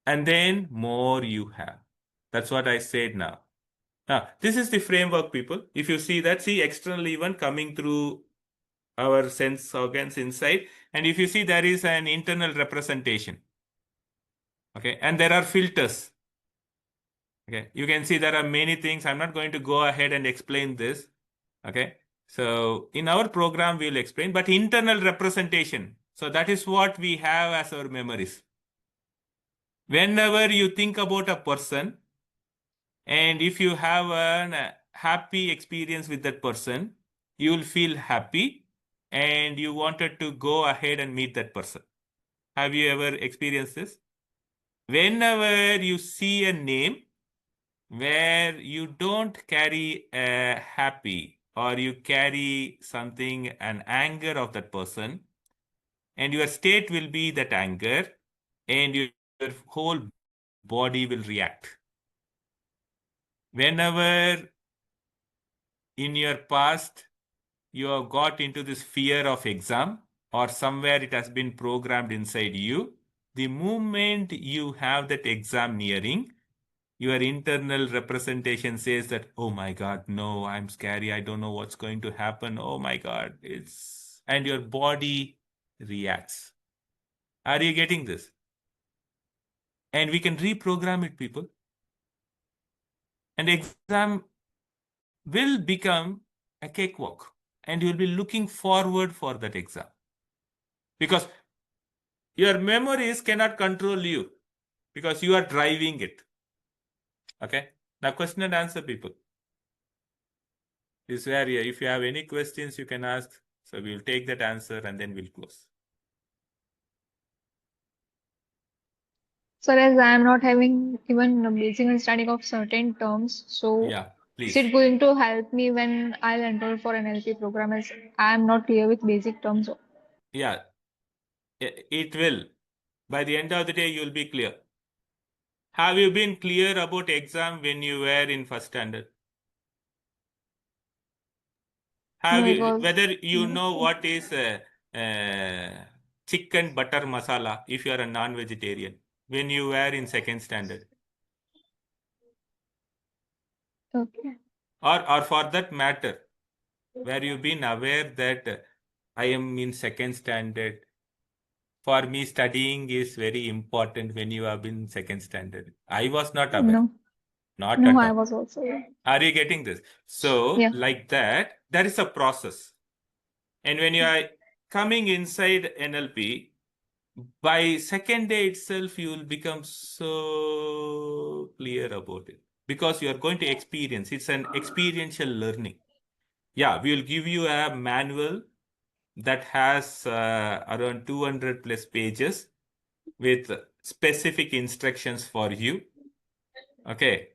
B: And then more you have. That's what I said now. Now, this is the framework, people. If you see that, see external event coming through our sense organs inside. And if you see, there is an internal representation. Okay. And there are filters. Okay. You can see there are many things. I'm not going to go ahead and explain this. Okay. So in our program, we'll explain, but internal representation. So that is what we have as our memories. Whenever you think about a person, and if you have a happy experience with that person, you will feel happy and you wanted to go ahead and meet that person. Have you ever experienced this? Whenever you see a name where you don't carry a happy or you carry something, an anger of that person, and your state will be that anger and your whole body will react. Whenever in your past you have got into this fear of exam or somewhere it has been programmed inside you, the moment you have that exam nearing, your internal representation says that, oh my God, no, I'm scary. I don't know what's going to happen. Oh my God, and your body reacts. Are you getting this? And we can reprogram it, people. And exam will become a cakewalk. And you'll be looking forward for that exam. Because your memories cannot control you. Because you are driving it. Okay? Now question and answer, people. This area, if you have any questions, you can ask. So we'll take that answer and then we'll close.
I: Sir, as I am not having even a basic understanding of certain terms, so
B: Yeah,
I: is
B: please.
I: it going to help me when I'll enroll for an NLP program as I am not clear with basic terms?
B: Yeah, it will. By the end of the day, you'll be clear. Have you been clear about exam when you were in first standard? Have
I: No, it
B: you,
I: was
B: whether you know what is chicken butter masala if you are a non-vegetarian when you were in second standard?
I: okay.
B: Or for that matter, where you've been aware that I am in second standard. For me, studying is very important when you have been second standard. I was not aware.
I: No.
B: Not
I: No,
B: at
I: I
B: all.
I: was also.
B: Are you getting this? So,
I: Yeah.
B: like that, there is a process. And when you are coming inside NLP, by second day itself, you will become so clear about it because you are going to experience. It's an experiential learning. Yeah, we will give you a manual that has around 200 plus pages with specific instructions for you. Okay.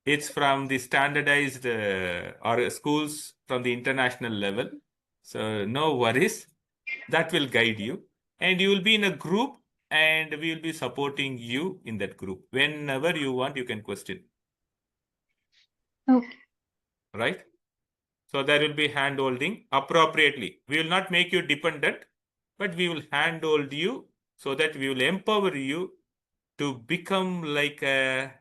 B: It's from the standardized or schools from the international level. So no worries. That will guide you. And you will be in a group and we will be supporting you in that group. Whenever you want, you can question.
I: Okay.
B: Right? So there will be hand-holding appropriately. We will not make you dependent, but we will hand-hold you so that we will empower you to become like a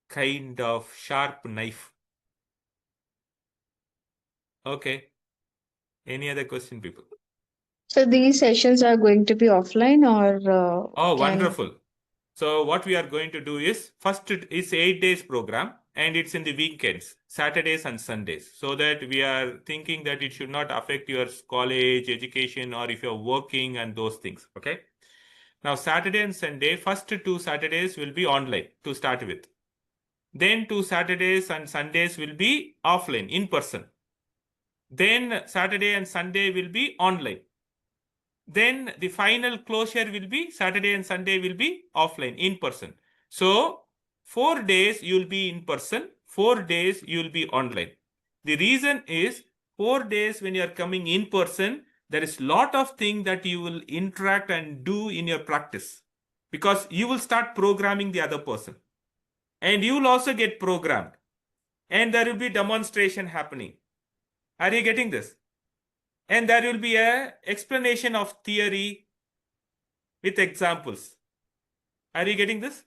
B: kind of sharp knife. Okay. Any other question, people?
F: So these sessions are going to be offline or
B: Oh,
F: can...
B: wonderful. So what we are going to do is, first it's 8 days program and it's in the weekends, Saturdays and Sundays. So that we are thinking that it should not affect your college, education, or if you're working and those things. Okay. Now, Saturday and Sunday, first 2 Saturdays will be online to start with. Then 2 Saturdays and Sundays will be offline, in person. Then Saturday and Sunday will be online. Then the final closure will be Saturday and Sunday will be offline, in person. So 4 days you will be in person, 4 days you will be online. The reason is 4 days when you are coming in person, there is lot of things that you will interact and do in your practice because you will start programming the other person and you will also get programmed and there will be demonstration happening. Are you getting this? And there will be a explanation of theory with examples. Are you getting this?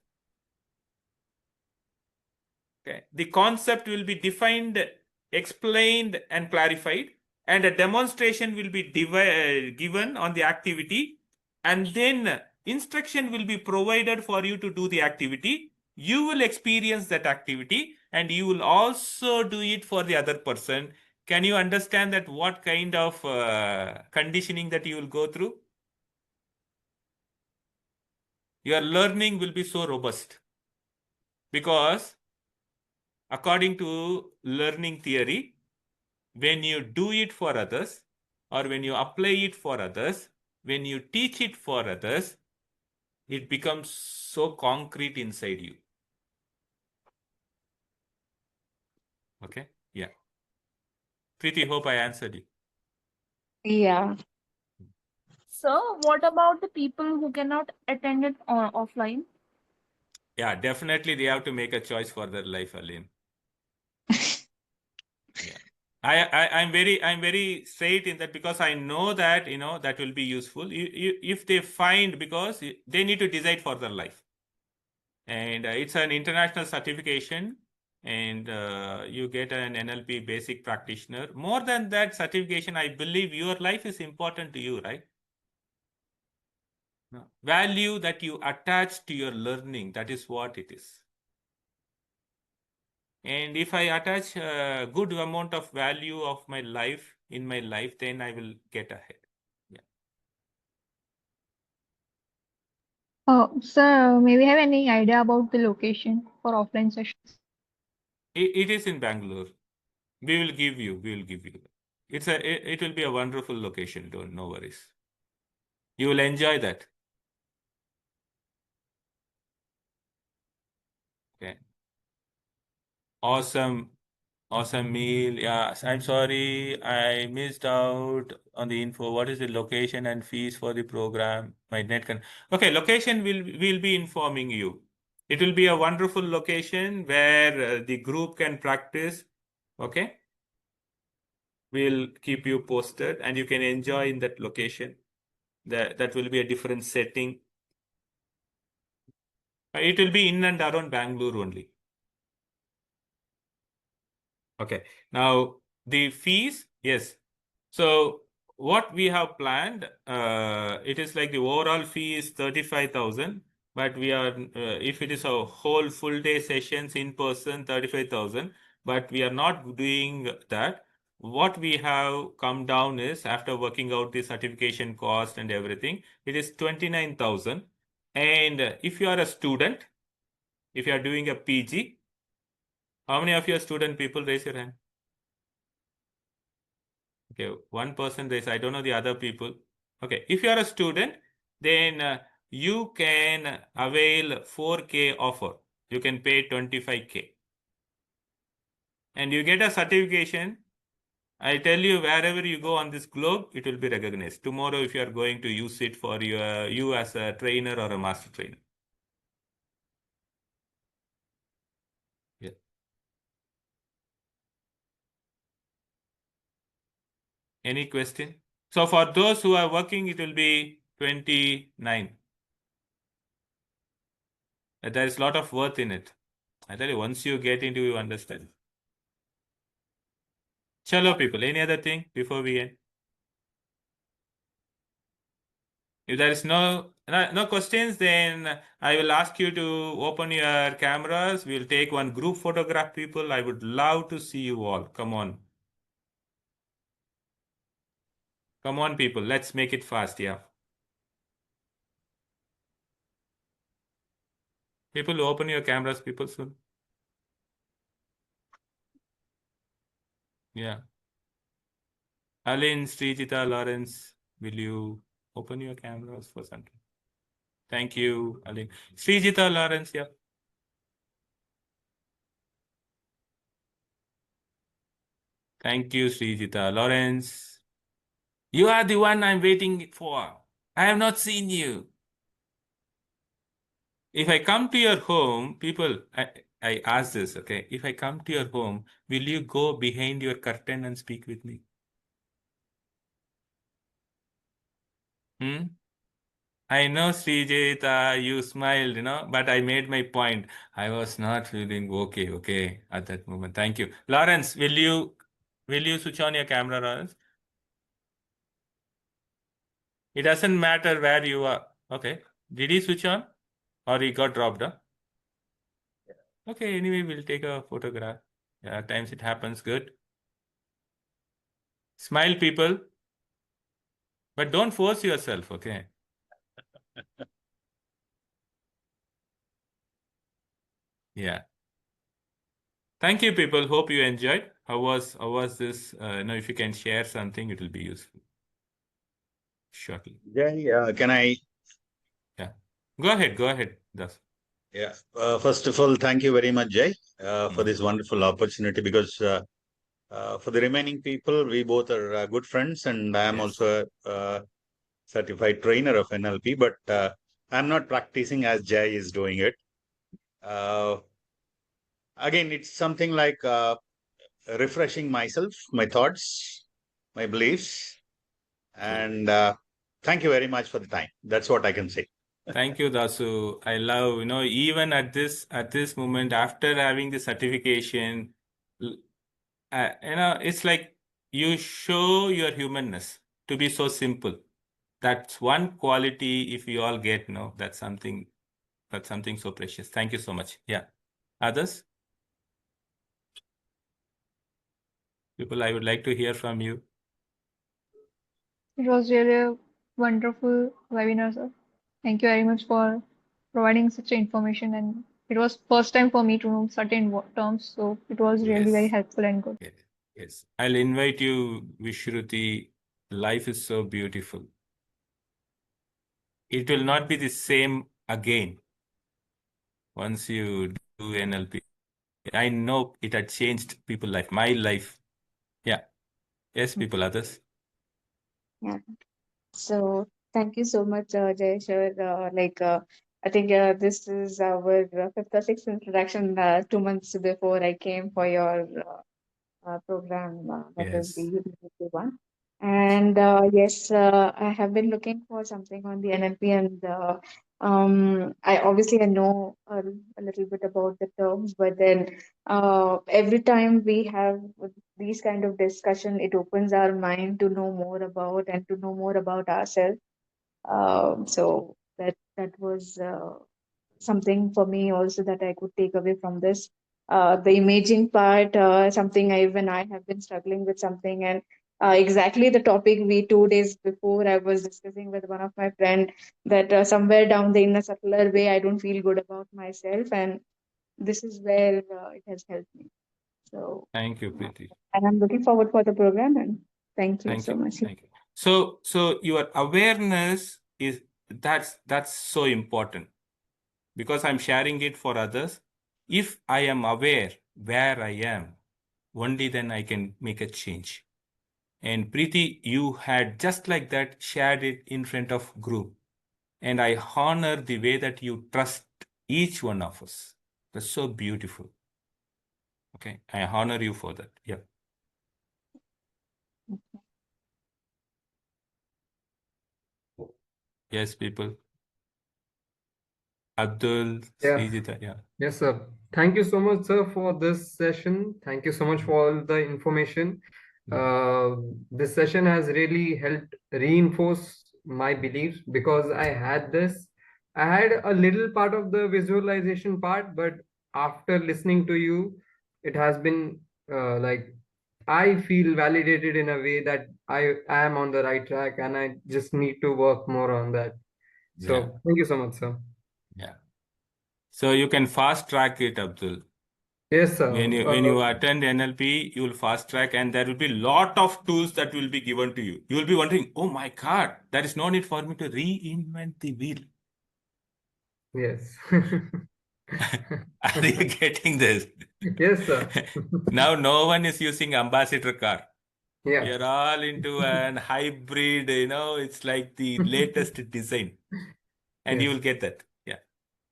B: Okay. The concept will be defined, explained, and clarified, and a demonstration will be given on the activity, and then instruction will be provided for you to do the activity. You will experience that activity, and you will also do it for the other person. Can you understand that what kind of conditioning that you will go through? Your learning will be so robust because according to learning theory, when you do it for others or when you apply it for others, when you teach it for others, it becomes so concrete inside you. Okay? Yeah. Preeti, hope I answered you.
F: Yeah.
J: So, what about the people who cannot attend it offline?
B: Yeah, definitely they have to make a choice for their life, Aline. Yeah. I'm very straight in that because I know that, that will be useful. If they find, because they need to decide for their life. And it's an international certification and you get an NLP basic practitioner. More than that certification, I believe your life is important to you, right? No. Value that you attach to your learning, that is what it is. And if I attach a good amount of value of my life in my life, then I will get ahead. Yeah.
I: Sir, may we have any idea about the location for offline sessions?
B: It is in Bangalore. We will give you. It will be a wonderful location. No worries. You will enjoy that. Okay. Awesome meal. Yeah, I'm sorry I missed out on the info. What is the location and fees for the program? My net can. Okay, location will be informing you. It will be a wonderful location where the group can practice. Okay. We'll keep you posted and you can enjoy in that location. That will be a different setting. It will be in and around Bangalore only. Okay. Now the fees, yes. So what we have planned, it is like the overall fee is 35,000, but we are, if it is a whole full day sessions in person, 35,000, but we are not doing that. What we have come down is, after working out the certification cost and everything, it is 29,000. And if you are a student, if you are doing a PG, how many of your student people, raise your hand? Okay, one person raise. I don't know the other people. Okay, if you are a student, then you can avail 4K offer. You can pay 25K. And you get a certification. I tell you, wherever you go on this globe, it will be recognized. Tomorrow, if you are going to use it for you as a trainer or a master trainer. Yeah. Any question? So for those who are working, it will be 29. There is a lot of worth in it. I tell you, once you get into, you understand. Chalo, people. Any other thing before we end? If there is no questions, then I will ask you to open your cameras. We'll take one group photograph, people. I would love to see you all. Come on. Come on, people. Let's make it fast, yeah. People, open your cameras, people, soon. Yeah. Aline, Srijita, Lawrence, will you open your cameras for something? Thank you, Aline. Srijita, Lawrence, yeah. Thank you, Srijita. Lawrence, you are the one I'm waiting for. I have not seen you. If I come to your home, people, I ask this, okay? If I come to your home, will you go behind your curtain and speak with me? I know, Srijita, you smiled, but I made my point. I was not feeling okay, at that moment. Thank you. Lawrence, will you switch on your camera, Lawrence? It doesn't matter where you are. Okay. Did he switch on? Or he got dropped, huh? Okay, anyway, we'll take a photograph. Yeah, at times it happens. Good. Smile, people. But don't force yourself, okay? Yeah. Thank you, people. Hope you enjoyed. How was this? If you can share something, it will be useful. Shortly.
C: Jay, can I?
B: Yeah. Go ahead, Das.
C: Yeah. First of all, thank you very much, Jay, for this wonderful opportunity, because for the remaining people, we both are good friends, and I am also a certified trainer of NLP, but I'm not practicing as Jay is doing it. Again, it's something like refreshing myself, my thoughts, my beliefs, and thank you very much for the time. That's what I can say.
B: Thank you, Dasu. I love, even at this moment, after having the certification, it's like you show your humanness to be so simple. That's one quality. If you all get, that's something so precious. Thank you so much. Yeah. Others? People, I would like to hear from you.
I: It was really a wonderful webinar, sir. Thank you very much for providing such information, and it was first time for me to know certain terms, so it was really very helpful and good.
B: Yes. I'll invite you, Vishruti. Life is so beautiful. It will not be the same again once you do NLP. I know it had changed people's life, my life. Yeah. Yes, people, others.
F: Yeah. So thank you so much, Jay. Sure. I think this is our fifth or sixth introduction 2 months before I came for your program, that is the university one. And yes, I have been looking for something on the NLP, and I know a little bit about the terms, but then every time we have these kind of discussion, it opens our mind to know more about and to know more about ourselves. So that was something for me also that I could take away from this. The imaging part, something even I have been struggling with something, and exactly the topic 2 days before I was discussing with one of my friend that somewhere down the in a subtler way I don't feel good about myself, and this is where it has helped me. So
B: thank you, Preeti.
F: and I'm looking forward for the program, and thank you so much.
B: Thank you. So your awareness is that's so important, because I'm sharing it for others. If I am aware where I am, only then I can make a change. And Preeti, you had just like that shared it in front of group. And I honor the way that you trust each one of us. That's so beautiful. Okay, I honor you for that. Yeah. Yes, people. Abdul,
E: Yeah.
B: Srijita, yeah.
E: Yes, sir. Thank you so much, sir, for this session. Thank you so much for all the information. This session has really helped reinforce my beliefs, because I had a little part of the visualization part, but after listening to you, it has been like I feel validated in a way that I am on the right track, and I just need to work more on that. So
B: Yeah.
E: thank you so much, sir.
B: Yeah. So you can fast track it, Abdul.
E: Yes, sir.
B: When you attend NLP, you will fast track, and there will be lot of tools that will be given to you. You will be wondering, oh my God, there is no need for me to reinvent the wheel.
E: Yes.
B: Are you getting this?
E: Yes, sir.
B: Now no one is using ambassador car.
E: Yeah.
B: We are all into an hybrid, it's like the latest design. And you
E: Yes.
B: will get that. Yeah.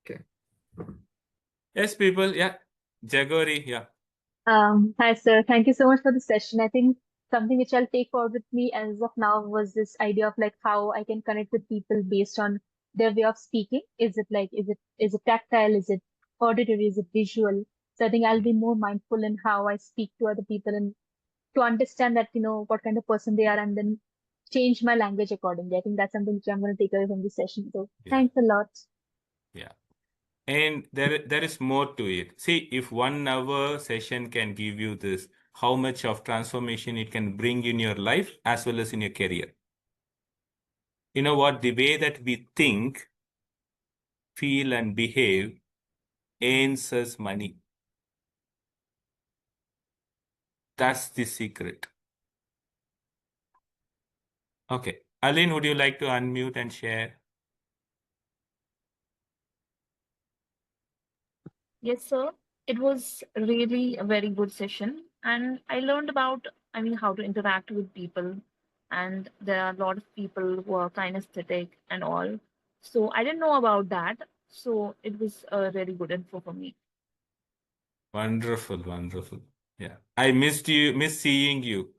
E: Okay.
B: Yes, people. Yeah. Jagori, yeah.
D: Hi, sir. Thank you so much for the session. I think something which I'll take forward with me as of now was this idea of like how I can connect with people based on their way of speaking. Is it tactile? Is it auditory? Is it visual? So I think I'll be more mindful in how I speak to other people and to understand that, what kind of person they are, and then change my language accordingly. I think that's something which I'm going to take away from this session. So thanks a lot.
B: Yeah. And there is more to it. See, if 1 hour session can give you this, how much of transformation it can bring in your life as well as in your career. You know what? The way that we think, feel, and behave earns us money. That's the secret. Okay. Aline, would you like to unmute and share?
J: Yes, sir. It was really a very good session, and I learned about, how to interact with people. And there are a lot of people who are kinesthetic and all. So I didn't know about that. So it was a really good info for me.
B: Wonderful, wonderful. Yeah. I miss seeing you.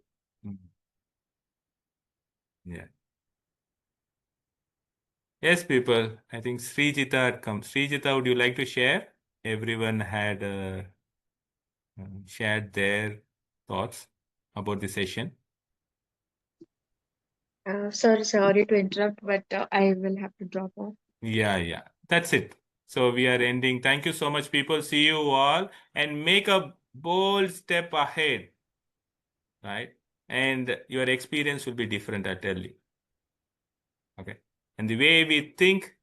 B: Yeah. Yes, people. I think Srijita had come. Srijita, would you like to share? Everyone had shared their thoughts about the session.
F: Sorry to interrupt, but I will have to drop off.
B: Yeah. That's it. So we are ending. Thank you so much, people. See you all, and make a bold step ahead, right? And your experience will be different, I tell you. Okay. And the way we think,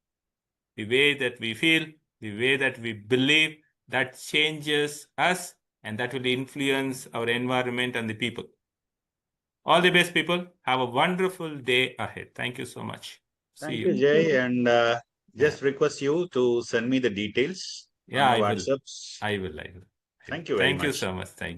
B: the way that we feel, the way that we believe, that changes us, and that will influence our environment and the people. All the best, people. Have a wonderful day ahead. Thank you so much.
C: Thank you, Jay. And just request you to send me the details on my WhatsApp.
B: I will.
C: Thank you very much.
B: Thank you so much. Thank you.